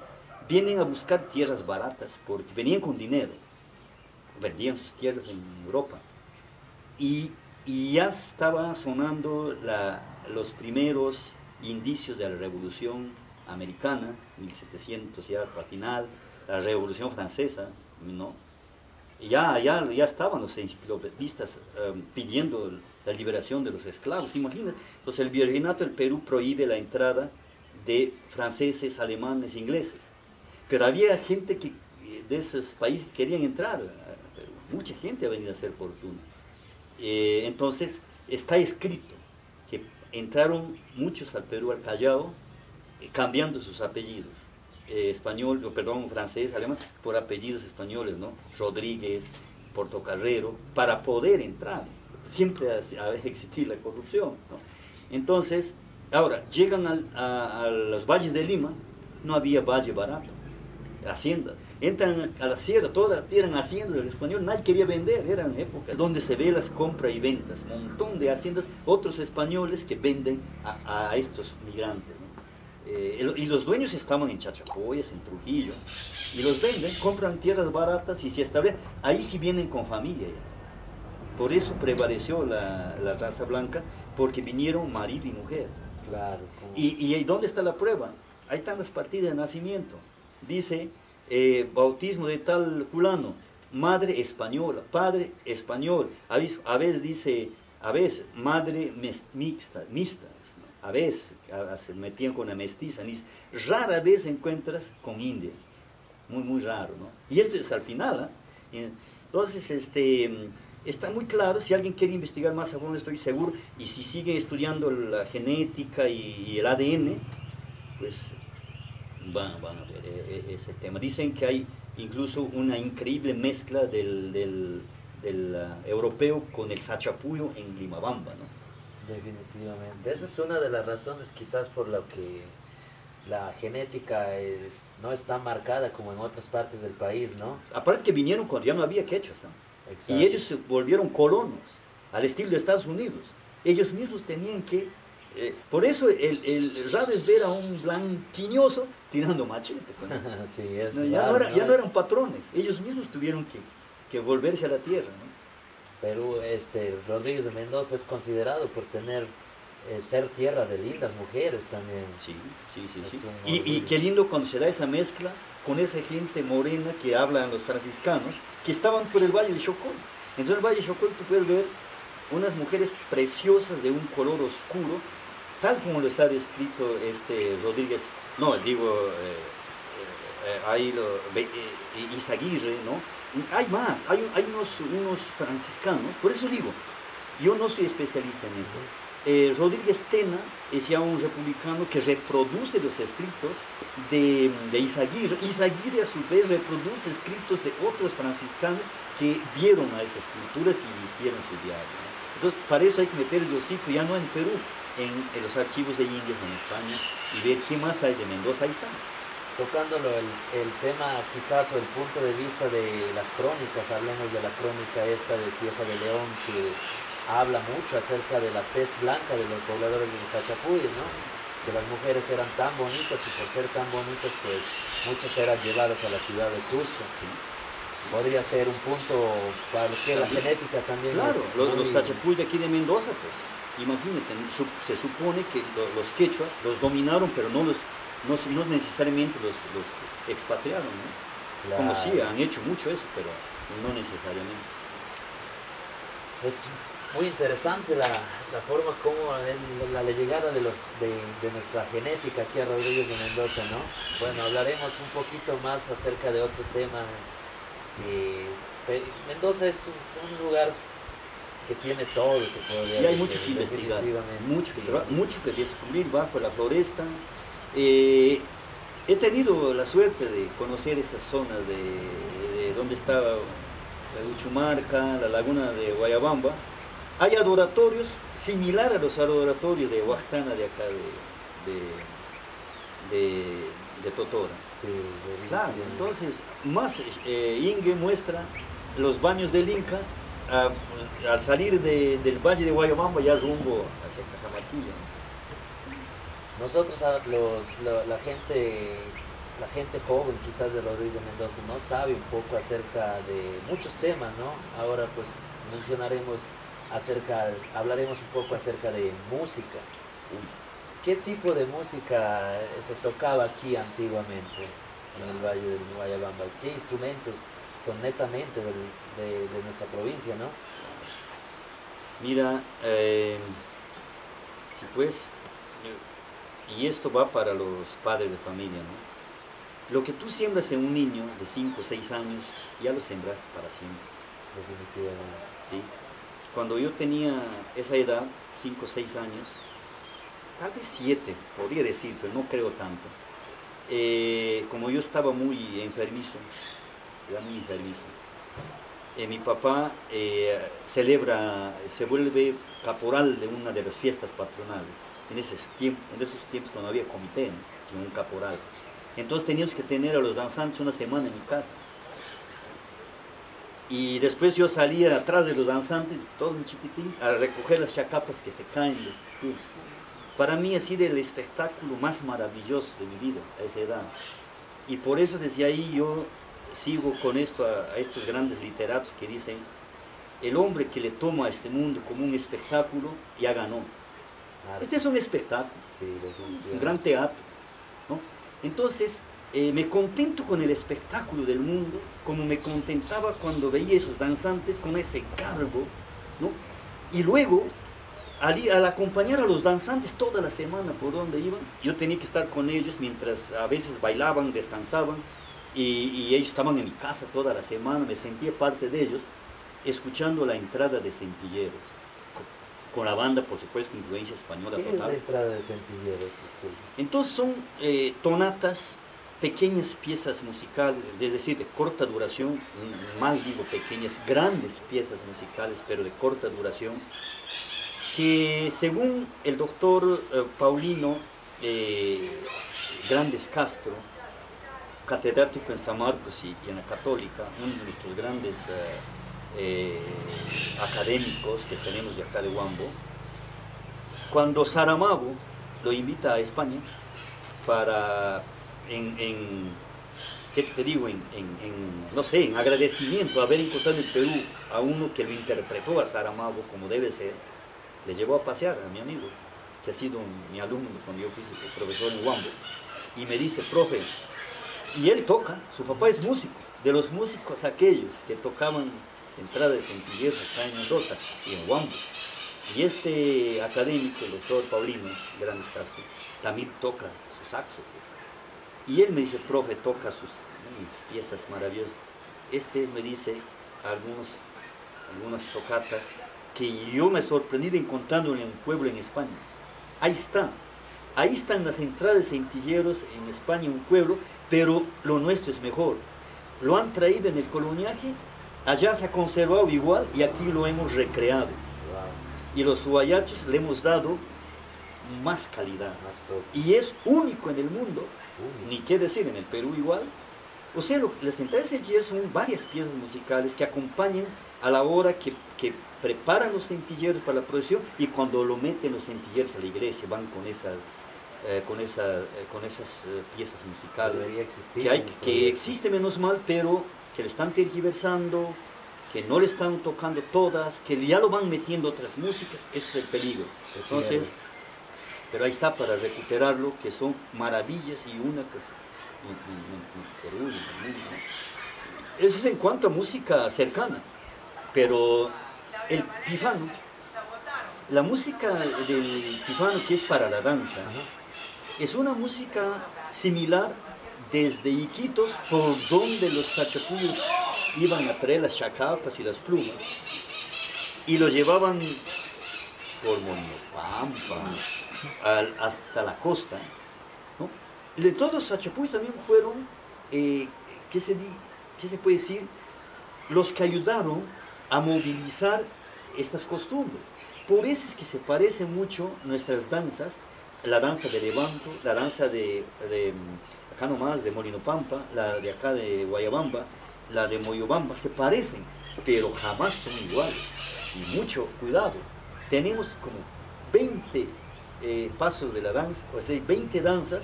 vienen a buscar tierras baratas porque venían con dinero, vendían sus tierras en Europa. Y ya estaba sonando los primeros indicios de la Revolución Americana, 1700 ya al final, la Revolución Francesa, ¿no? Ya estaban los enciclopedistas pidiendo la liberación de los esclavos, imagínate. Entonces el virreinato del Perú prohíbe la entrada de franceses, alemanes, ingleses. Pero había gente de esos países que querían entrar, pero mucha gente ha venido a hacer fortuna. Entonces está escrito que entraron muchos al Perú, al Callao, cambiando sus apellidos, francés, alemán, por apellidos españoles, ¿no? Rodríguez, Portocarrero, para poder entrar. Siempre ha existido la corrupción, ¿no? Entonces, ahora, llegan a los valles de Lima, no había valle barato, haciendas. Entran a la sierra, todas eran haciendas del español, nadie quería vender, eran épocas donde se ve las compras y ventas, un montón de haciendas, otros españoles que venden a estos migrantes, ¿no? Y los dueños estaban en Chachapoyas, en Trujillo, y los venden, compran tierras baratas y se establecen, ahí sí vienen con familia ya. Por eso prevaleció la raza blanca, porque vinieron marido y mujer. Claro. ¿Y dónde está la prueba? Ahí están las partidas de nacimiento. Dice, bautismo de tal fulano, madre española, padre español. A veces dice, madre mixta, a veces se metían con la mestiza. Rara vez encuentras con india, muy raro, ¿no? Y esto es al final, ¿eh? Entonces, está muy claro. Si alguien quiere investigar más a fondo, estoy seguro, y si sigue estudiando la genética y el ADN, pues van a ver ese tema. Dicen que hay incluso una increíble mezcla del europeo con el sachapuyo en Limabamba, ¿no? Definitivamente. Esa es una de las razones quizás por la que la genética no está marcada como en otras partes del país, ¿no? Aparte que vinieron cuando ya no había quechos, ¿no? Exacto. Y ellos se volvieron colonos, al estilo de Estados Unidos. Ellos mismos tenían que... por eso el raro es ver a un blanquiñoso tirando machete. Sí, ya no eran patrones, ellos mismos tuvieron que volverse a la tierra, ¿no? Perú, Rodríguez de Mendoza es considerado por tener ser tierra de lindas mujeres también. Sí, sí, sí, Es sí. un Y orgullo. qué lindo cuando se da esa mezcla con esa gente morena que hablan los franciscanos, que estaban por el Valle de Chocó. Entonces en el Valle de Chocó tú puedes ver unas mujeres preciosas de un color oscuro, tal como lo está descrito Rodríguez, no, digo, ahí Izaguirre, ¿no? Hay más, hay unos franciscanos, por eso digo, yo no soy especialista en esto. Rodríguez Tena es ya un republicano que reproduce los escritos de Izaguirre. Izaguirre a su vez reproduce escritos de otros franciscanos que vieron a esas culturas y hicieron su diario, ¿no? Entonces, para eso hay que meter el hocico, ya no en Perú, en los archivos de indios en España, y ver qué más hay de Mendoza. Ahí está. Tocándolo el tema quizás o el punto de vista de las crónicas, hablemos de la crónica esta de Cieza de León, que habla mucho acerca de la pez blanca de los pobladores de Sachapuyes, ¿no? Que las mujeres eran tan bonitas y por ser tan bonitas, pues muchas eran llevadas a la ciudad de Cusco. Podría ser un punto para lo que la genética también Claro, es los muy- Sachapuyes de aquí de Mendoza, pues, imagínate, se supone que los quechua los dominaron, pero no necesariamente los expatriaron, ¿no? Como sí, Claro. han hecho mucho eso, pero no necesariamente. Es muy interesante la forma como la llegada de nuestra genética aquí a Rodríguez de Mendoza, ¿no? Bueno, hablaremos un poquito más acerca de otro tema. Mendoza es un lugar que tiene todo, se podría Y hay decir, mucho que investigar, definitivamente, sí. mucho que descubrir bajo la floresta. He tenido la suerte de conocer esas zonas de donde está la Uchumarca, la laguna de Guayabamba. Hay adoratorios similares a los adoratorios de Huastana de acá de Totora. Sí, Claro, definitivamente. entonces, más Inge muestra los baños del Inca al salir del valle de Guayabamba ya rumbo hacia Cajamarquilla. Nosotros, la gente joven quizás de Rodríguez de Mendoza no sabe un poco acerca de muchos temas, ¿no? Ahora pues hablaremos un poco acerca de música. ¿Qué tipo de música se tocaba aquí antiguamente en el Valle del Guayabamba? ¿Qué instrumentos son netamente de nuestra provincia, no? Mira, si pues, y esto va para los padres de familia, ¿no? Lo que tú siembras en un niño de 5 o 6 años, ya lo sembraste para siempre, Definitivamente. ¿sí? Cuando yo tenía esa edad, 5 o 6 años, tal vez 7, podría decir, pero no creo tanto. Como yo estaba muy enfermizo, mi papá se vuelve caporal de una de las fiestas patronales, en esos tiempos cuando había comité, ¿no? Sino un caporal. Entonces teníamos que tener a los danzantes una semana en mi casa. Y después yo salía atrás de los danzantes, todo un chiquitín, a recoger las chacapas que se caen. Para mí ha sido el espectáculo más maravilloso de mi vida a esa edad. Y por eso desde ahí yo sigo con esto a estos grandes literatos que dicen: el hombre que le toma a este mundo como un espectáculo ya ganó. Arte. Este es un espectáculo, Sí, definitivamente. un gran teatro, ¿no? Entonces me contento con el espectáculo del mundo, como me contentaba cuando veía esos danzantes con ese cargo, ¿no? Y luego, al acompañar a los danzantes toda la semana por donde iban, yo tenía que estar con ellos mientras a veces bailaban, descansaban, y ellos estaban en mi casa toda la semana, me sentía parte de ellos, escuchando la entrada de Centilleros, con la banda, por supuesto, influencia española ¿Qué es total. la entrada de Centilleros? Disculpe. Entonces son tonatas, pequeñas piezas musicales, es decir, de corta duración, mal digo pequeñas, grandes piezas musicales, pero de corta duración, que según el doctor Paulino Grandes Castro, catedrático en San Marcos y en la Católica, uno de nuestros grandes académicos que tenemos de acá de Huambo, cuando Saramago lo invita a España para, ¿qué te digo? No sé, en agradecimiento a haber encontrado en Perú a uno que lo interpretó a Saramago como debe ser, le llevó a pasear a mi amigo. que ha sido mi alumno cuando yo fui profesor en Huambo, y me dice, profe, y él toca, su papá es músico, de los músicos aquellos que tocaban entrada de Centillés acá en Mendoza y en Huambo. Y este académico, el doctor Paulino Grandes Castro, también toca su saxo. Y él me dice, profe, toca sus piezas maravillosas. Este me dice algunas tocatas que yo me sorprendí de encontrarlo en un pueblo en España. Ahí están las entradas de Centilleros en España, un pueblo, pero lo nuestro es mejor. Lo han traído en el coloniaje, allá se ha conservado igual y aquí lo hemos recreado. Y los huayachos le hemos dado más calidad. Y es único en el mundo, ni qué decir, en el Perú igual. O sea, las entradas de Centilleros son varias piezas musicales que acompañan a la hora que preparan los centilleros para la procesión y cuando lo meten los centilleros a la iglesia, van con esas piezas musicales que existe menos mal, pero que le están tergiversando, que no le están tocando todas, que ya lo van metiendo otras músicas. Ese es el peligro. Entonces, pero ahí está para recuperarlo, que son maravillas y únicas en Perú y en el mundo. Eso es en cuanto a música cercana, pero el pifano, la música del pifano que es para la danza, es una música similar desde Iquitos, por donde los sachapuyos iban a traer las chacapas y las plumas, y lo llevaban por Moñopampa hasta la costa, ¿no? Todos los sachapuyos también fueron, ¿qué se puede decir? Los que ayudaron a movilizar estas costumbres. Por eso es que se parecen mucho nuestras danzas, la danza de Levanto, la danza de acá nomás, de Molinopampa, la de acá de Guayabamba, la de Moyobamba, se parecen, pero jamás son iguales. Y mucho cuidado, tenemos como 20 pasos de la danza, o sea, 20 danzas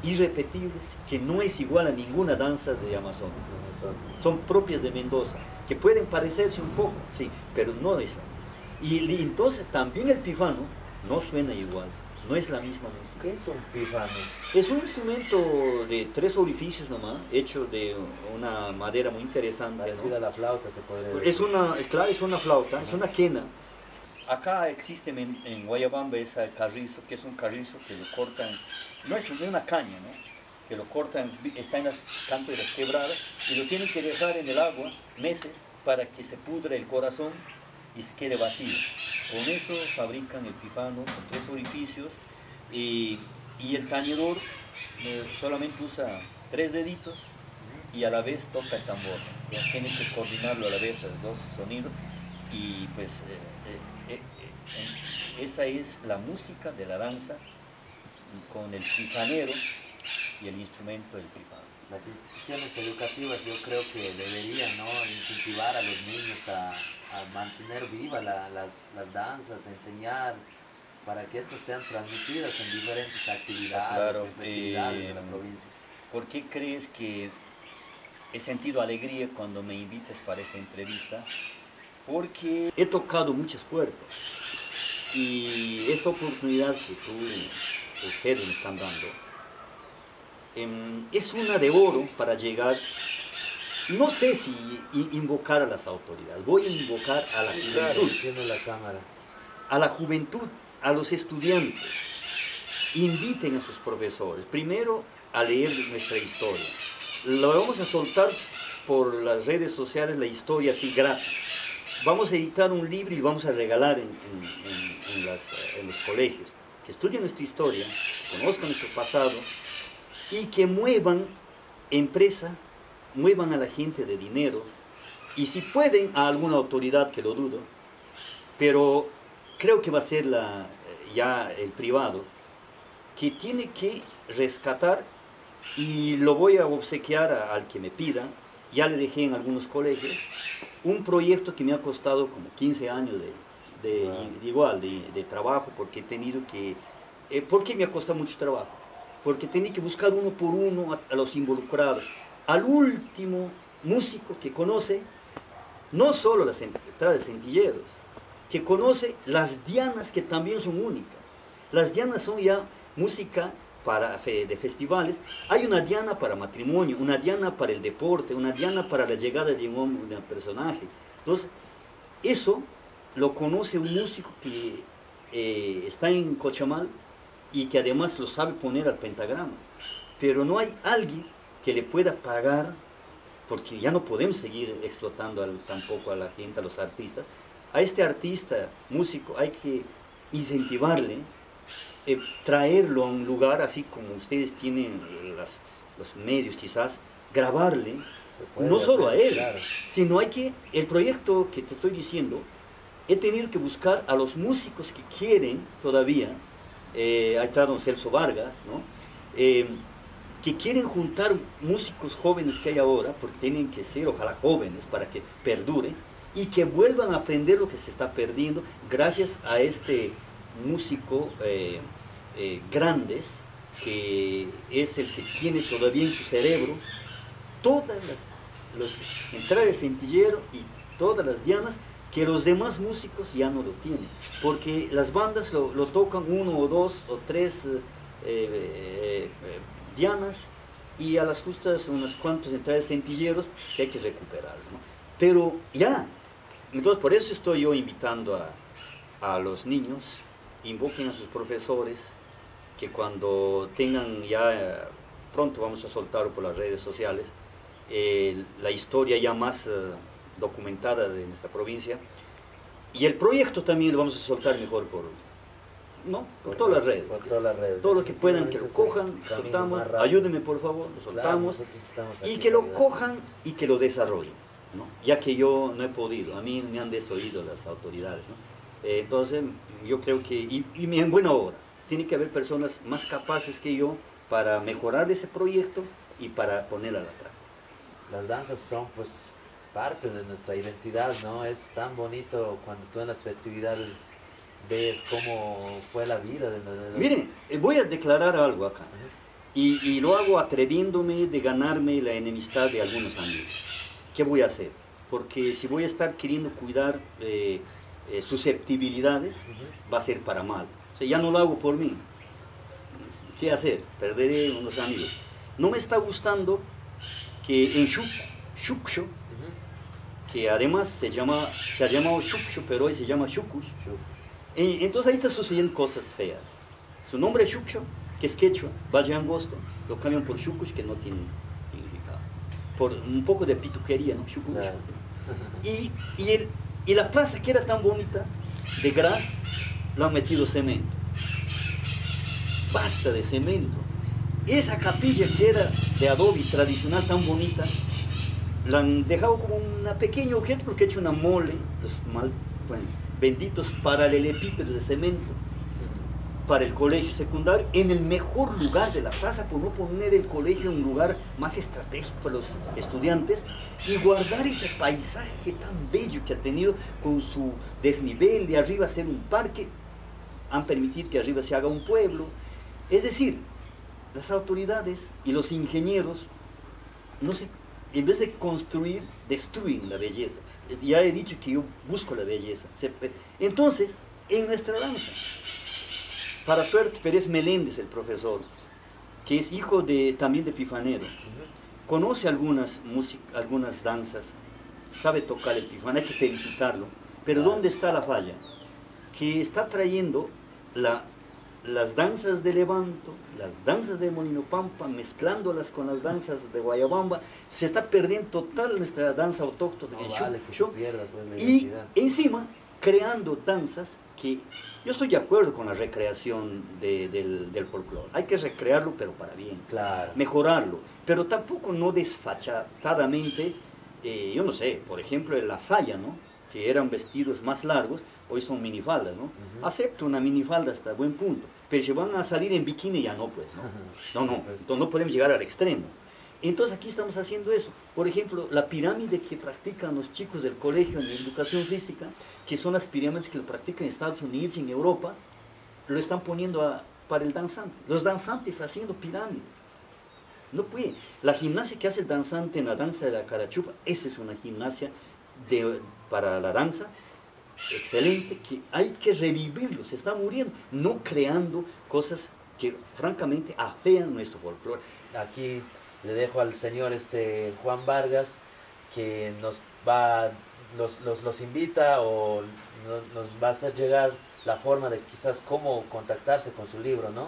irrepetibles, que no es igual a ninguna danza de Amazonas. Son propias de Mendoza, que pueden parecerse un poco, sí, pero no es. Y entonces también el pifano no suena igual. No es la misma música. ¿Qué es un pifano? Es un instrumento de 3 orificios nomás, hecho de una madera muy interesante. Parecida, ¿no?, a la flauta, se podría decir. Es una flauta, es una quena. Acá existe en Guayabamba ese carrizo, que es un carrizo que lo cortan, no es una caña, ¿no?, que lo cortan, está en las cantos de las quebradas, y lo tienen que dejar en el agua meses para que se pudra el corazón y se quede vacío. Con eso fabrican el pifano con 3 orificios y el tañedor solamente usa 3 deditos y a la vez toca el tambor. Entonces tiene que coordinarlo a la vez, los 2 sonidos, y pues esa es la música de la danza con el pifanero y el instrumento del pifano. Las instituciones educativas yo creo que deberían, ¿no?, incentivar a los niños a mantener vivas las danzas, enseñar, para que estas sean transmitidas en diferentes actividades, claro, en festividades de la provincia. ¿Por qué crees que he sentido alegría cuando me invitas para esta entrevista? Porque he tocado muchas puertas y esta oportunidad que ustedes me están dando, es una de oro para llegar. No sé si invocar a las autoridades, voy a invocar a la juventud, Tiene la cámara. a la juventud, a los estudiantes. Inviten a sus profesores, primero a leer nuestra historia. Lo vamos a soltar por las redes sociales, la historia así gratis. Vamos a editar un libro y vamos a regalar en los colegios. Que estudien nuestra historia, conozcan nuestro pasado y que muevan empresa, muevan a la gente de dinero y si pueden a alguna autoridad, que lo dudo, pero creo que va a ser ya el privado, que tiene que rescatar, y lo voy a obsequiar al que me pida. Ya le dejé en algunos colegios un proyecto que me ha costado como 15 años de trabajo, porque he tenido que... ¿Por qué me ha costado mucho trabajo? Porque tenía que buscar uno por uno a los involucrados, al último músico que conoce no solo las entradas de Centilleros, que conoce las dianas, que también son únicas, Las dianas son ya música de festivales. Hay una diana para matrimonio, una diana para el deporte, una diana para la llegada de un personaje. Entonces, eso lo conoce un músico que está en Cochamal y que además lo sabe poner al pentagrama. Pero no hay alguien que le pueda pagar, porque ya no podemos seguir explotando tampoco a la gente, a los artistas. A este artista, músico, hay que incentivarle, traerlo a un lugar, así como ustedes tienen los medios quizás, grabarle, no solo a él, claro, sino hay que, el proyecto que te estoy diciendo, he tenido que buscar a los músicos que quieren todavía, ahí está don Celso Vargas, ¿no? Que quieren juntar músicos jóvenes que hay ahora, porque tienen que ser, ojalá jóvenes, para que perdure, y que vuelvan a aprender lo que se está perdiendo, gracias a este músico Grandes, que es el que tiene todavía en su cerebro todas las entradas de Centillero y todas las dianas, que los demás músicos ya no lo tienen, porque las bandas lo tocan uno o dos o tres dianas, y a las justas unas cuantas entradas de Centilleros que hay que recuperar, ¿no? Pero ya, entonces por eso estoy yo invitando a los niños, invoquen a sus profesores, que cuando tengan ya, pronto vamos a soltar por las redes sociales, la historia ya más documentada de nuestra provincia, y el proyecto también lo vamos a soltar mejor por todas las redes. Por todas las redes. Todo lo que puedan, que lo cojan, soltamos, ayúdenme por favor, lo soltamos, y que lo cojan y que lo desarrollen, ¿no? Ya que yo no he podido, a mí me han desoído las autoridades, ¿no? Entonces yo creo que, y en buena hora, tiene que haber personas más capaces que yo para mejorar ese proyecto y para ponerla a la práctica. Las danzas son pues parte de nuestra identidad, ¿no? Es tan bonito cuando tú en las festividades ves cómo fue la vida de los... Miren, voy a declarar algo acá, y lo hago atreviéndome de ganarme la enemistad de algunos amigos. ¿Qué voy a hacer? Porque si voy a estar queriendo cuidar susceptibilidades, va a ser para mal. O sea, ya no lo hago por mí. ¿Qué hacer? Perderé unos amigos. No me está gustando que en Xuxo, que además se ha llamado Xuxo, pero hoy se llama Xucus. Entonces ahí están sucediendo cosas feas. Su nombre es Xuxo, que es quechua, Valle Angosto, lo cambian por Xucus, que no tiene significado. Por un poco de pituquería, ¿no? Xucus. Claro. Y la plaza que era tan bonita, de gras, lo han metido cemento. Basta de cemento. Esa capilla que era de adobe tradicional tan bonita, la han dejado como una pequeña objeto porque ha hecho una mole, los benditos paralelepípedos de cemento, para el colegio secundario, en el mejor lugar de la plaza, por no poner el colegio en un lugar más estratégico para los estudiantes, y guardar ese paisaje tan bello que ha tenido con su desnivel, de arriba hacer un parque, han permitido que arriba se haga un pueblo. Es decir, las autoridades y los ingenieros, en vez de construir, destruyen la belleza. Ya he dicho que yo busco la belleza. Entonces, en nuestra danza, para suerte, Pérez Meléndez, el profesor, que es hijo también de pifanero, conoce algunas danzas, sabe tocar el pifán, hay que felicitarlo. Pero ¿dónde está la falla? Que está trayendo las danzas de Levanto, las danzas de Molino Pampa, mezclándolas con las danzas de Guayabamba. Se está perdiendo total nuestra danza autóctona. Y encima creando danzas que yo estoy de acuerdo con la recreación del folclore. Hay que recrearlo, pero para bien, claro, mejorarlo, pero tampoco no desfachatadamente. Yo no sé, por ejemplo la saya, ¿no? Que eran vestidos más largos, hoy son minifaldas, ¿no? Acepto una minifalda hasta buen punto, pero si van a salir en bikini ya no, pues, ¿no? Entonces no podemos llegar al extremo. Entonces aquí estamos haciendo eso. Por ejemplo, la pirámide que practican los chicos del colegio en educación física, que son las pirámides que lo practican en Estados Unidos y en Europa, lo están poniendo para el danzante. Los danzantes haciendo pirámides. No puede. La gimnasia que hace el danzante en la danza de la carachupa, esa es una gimnasia para la danza. excelente, que hay que revivirlo, se está muriendo, no creando cosas que francamente afean nuestro folclore. Aquí le dejo al señor Juan Vargas, que los invita o nos va a hacer llegar la forma de quizás cómo contactarse con su libro, ¿no?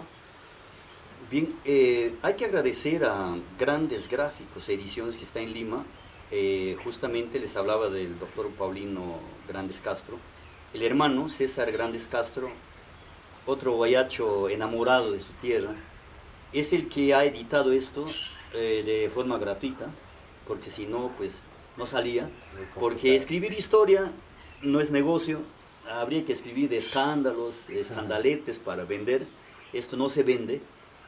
Bien, hay que agradecer a Grandes Gráficos Ediciones, que está en Lima. Justamente les hablaba del doctor Paulino Grandes Castro, el hermano César Grandes Castro, otro guayacho enamorado de su tierra, es el que ha editado esto de forma gratuita, porque si no, pues no salía, porque escribir historia no es negocio, habría que escribir de escándalos, de escandaletes para vender, esto no se vende,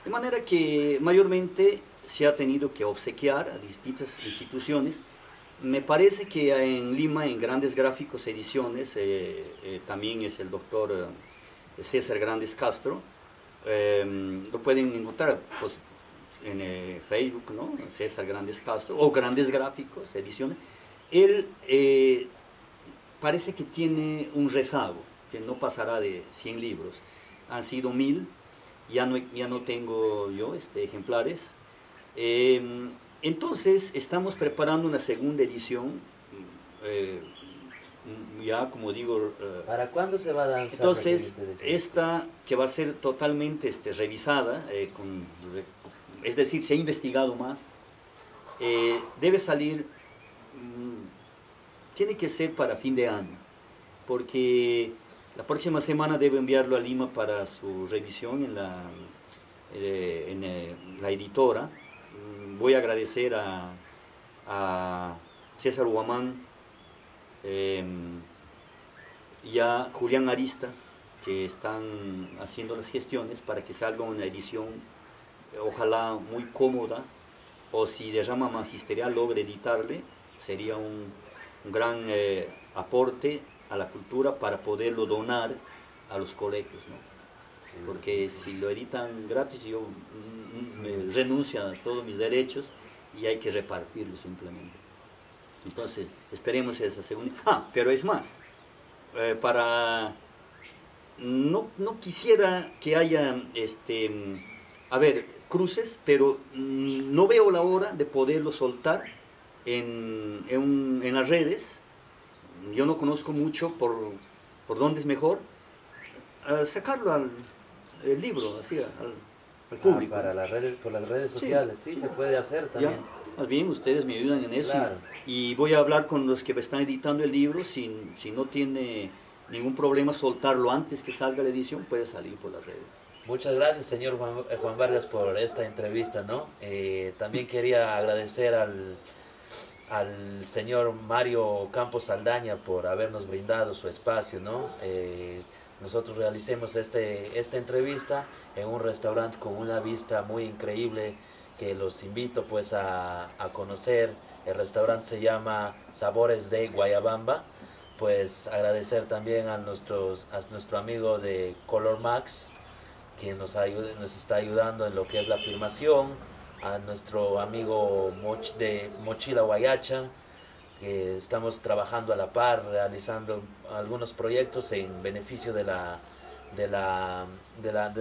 de manera que mayormente se ha tenido que obsequiar a distintas instituciones. Me parece que en Lima, en Grandes Gráficos Ediciones, también es el doctor César Grandes Castro, lo pueden encontrar pues, en Facebook, ¿no? César Grandes Castro, o Grandes Gráficos Ediciones. Él parece que tiene un rezago, que no pasará de 100 libros. Han sido 1000, ya no tengo yo ejemplares. Entonces estamos preparando una segunda edición, ya como digo... ¿Para cuándo se va a lanzar? Entonces, esta que va a ser totalmente revisada, es decir, se ha investigado más, debe salir, tiene que ser para fin de año, porque la próxima semana debo enviarlo a Lima para su revisión en la editora. Voy a agradecer a César Huamán y a Julián Arista, que están haciendo las gestiones para que salga una edición, ojalá muy cómoda, o si de rama magisterial logra editarle, sería un gran aporte a la cultura para poderlo donar a los colegios, ¿no? Sí. Porque si lo editan gratis, yo renuncio a todos mis derechos y hay que repartirlo simplemente. Entonces, esperemos esa segunda. Pero es más, no quisiera que haya, cruces, pero no veo la hora de poderlo soltar en las redes. Yo no conozco mucho por dónde es mejor sacarlo el libro, así, al público. Por las redes sociales, sí, se puede hacer también. Ya, más bien, ustedes me ayudan en eso. Claro. Y voy a hablar con los que me están editando el libro, si no tiene ningún problema soltarlo antes que salga la edición, puede salir por las redes. Muchas gracias, señor Juan Vargas, por esta entrevista, ¿no? También quería agradecer al señor Mario Campos Saldaña por habernos brindado su espacio, ¿no? Nosotros realicemos esta entrevista en un restaurante con una vista muy increíble que los invito pues a conocer. El restaurante se llama Sabores de Guayabamba. Pues agradecer también a nuestro amigo de Color Max, que nos está ayudando en lo que es la filmación, a nuestro amigo de Mochila Guayacha, que estamos trabajando a la par, realizando algunos proyectos en beneficio de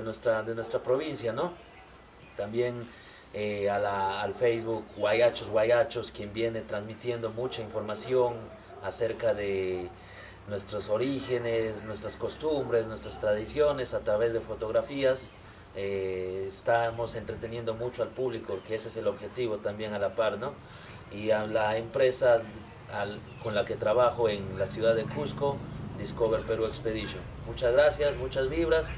nuestra provincia, ¿no? También al Facebook Guayachos, quien viene transmitiendo mucha información acerca de nuestros orígenes, nuestras costumbres, nuestras tradiciones a través de fotografías. Estamos entreteniendo mucho al público, que ese es el objetivo también a la par, ¿no? Y a la empresa con la que trabajo en la ciudad de Cusco, Discover Peru Expedition. Muchas gracias, muchas vibras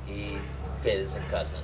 y quédense en casa.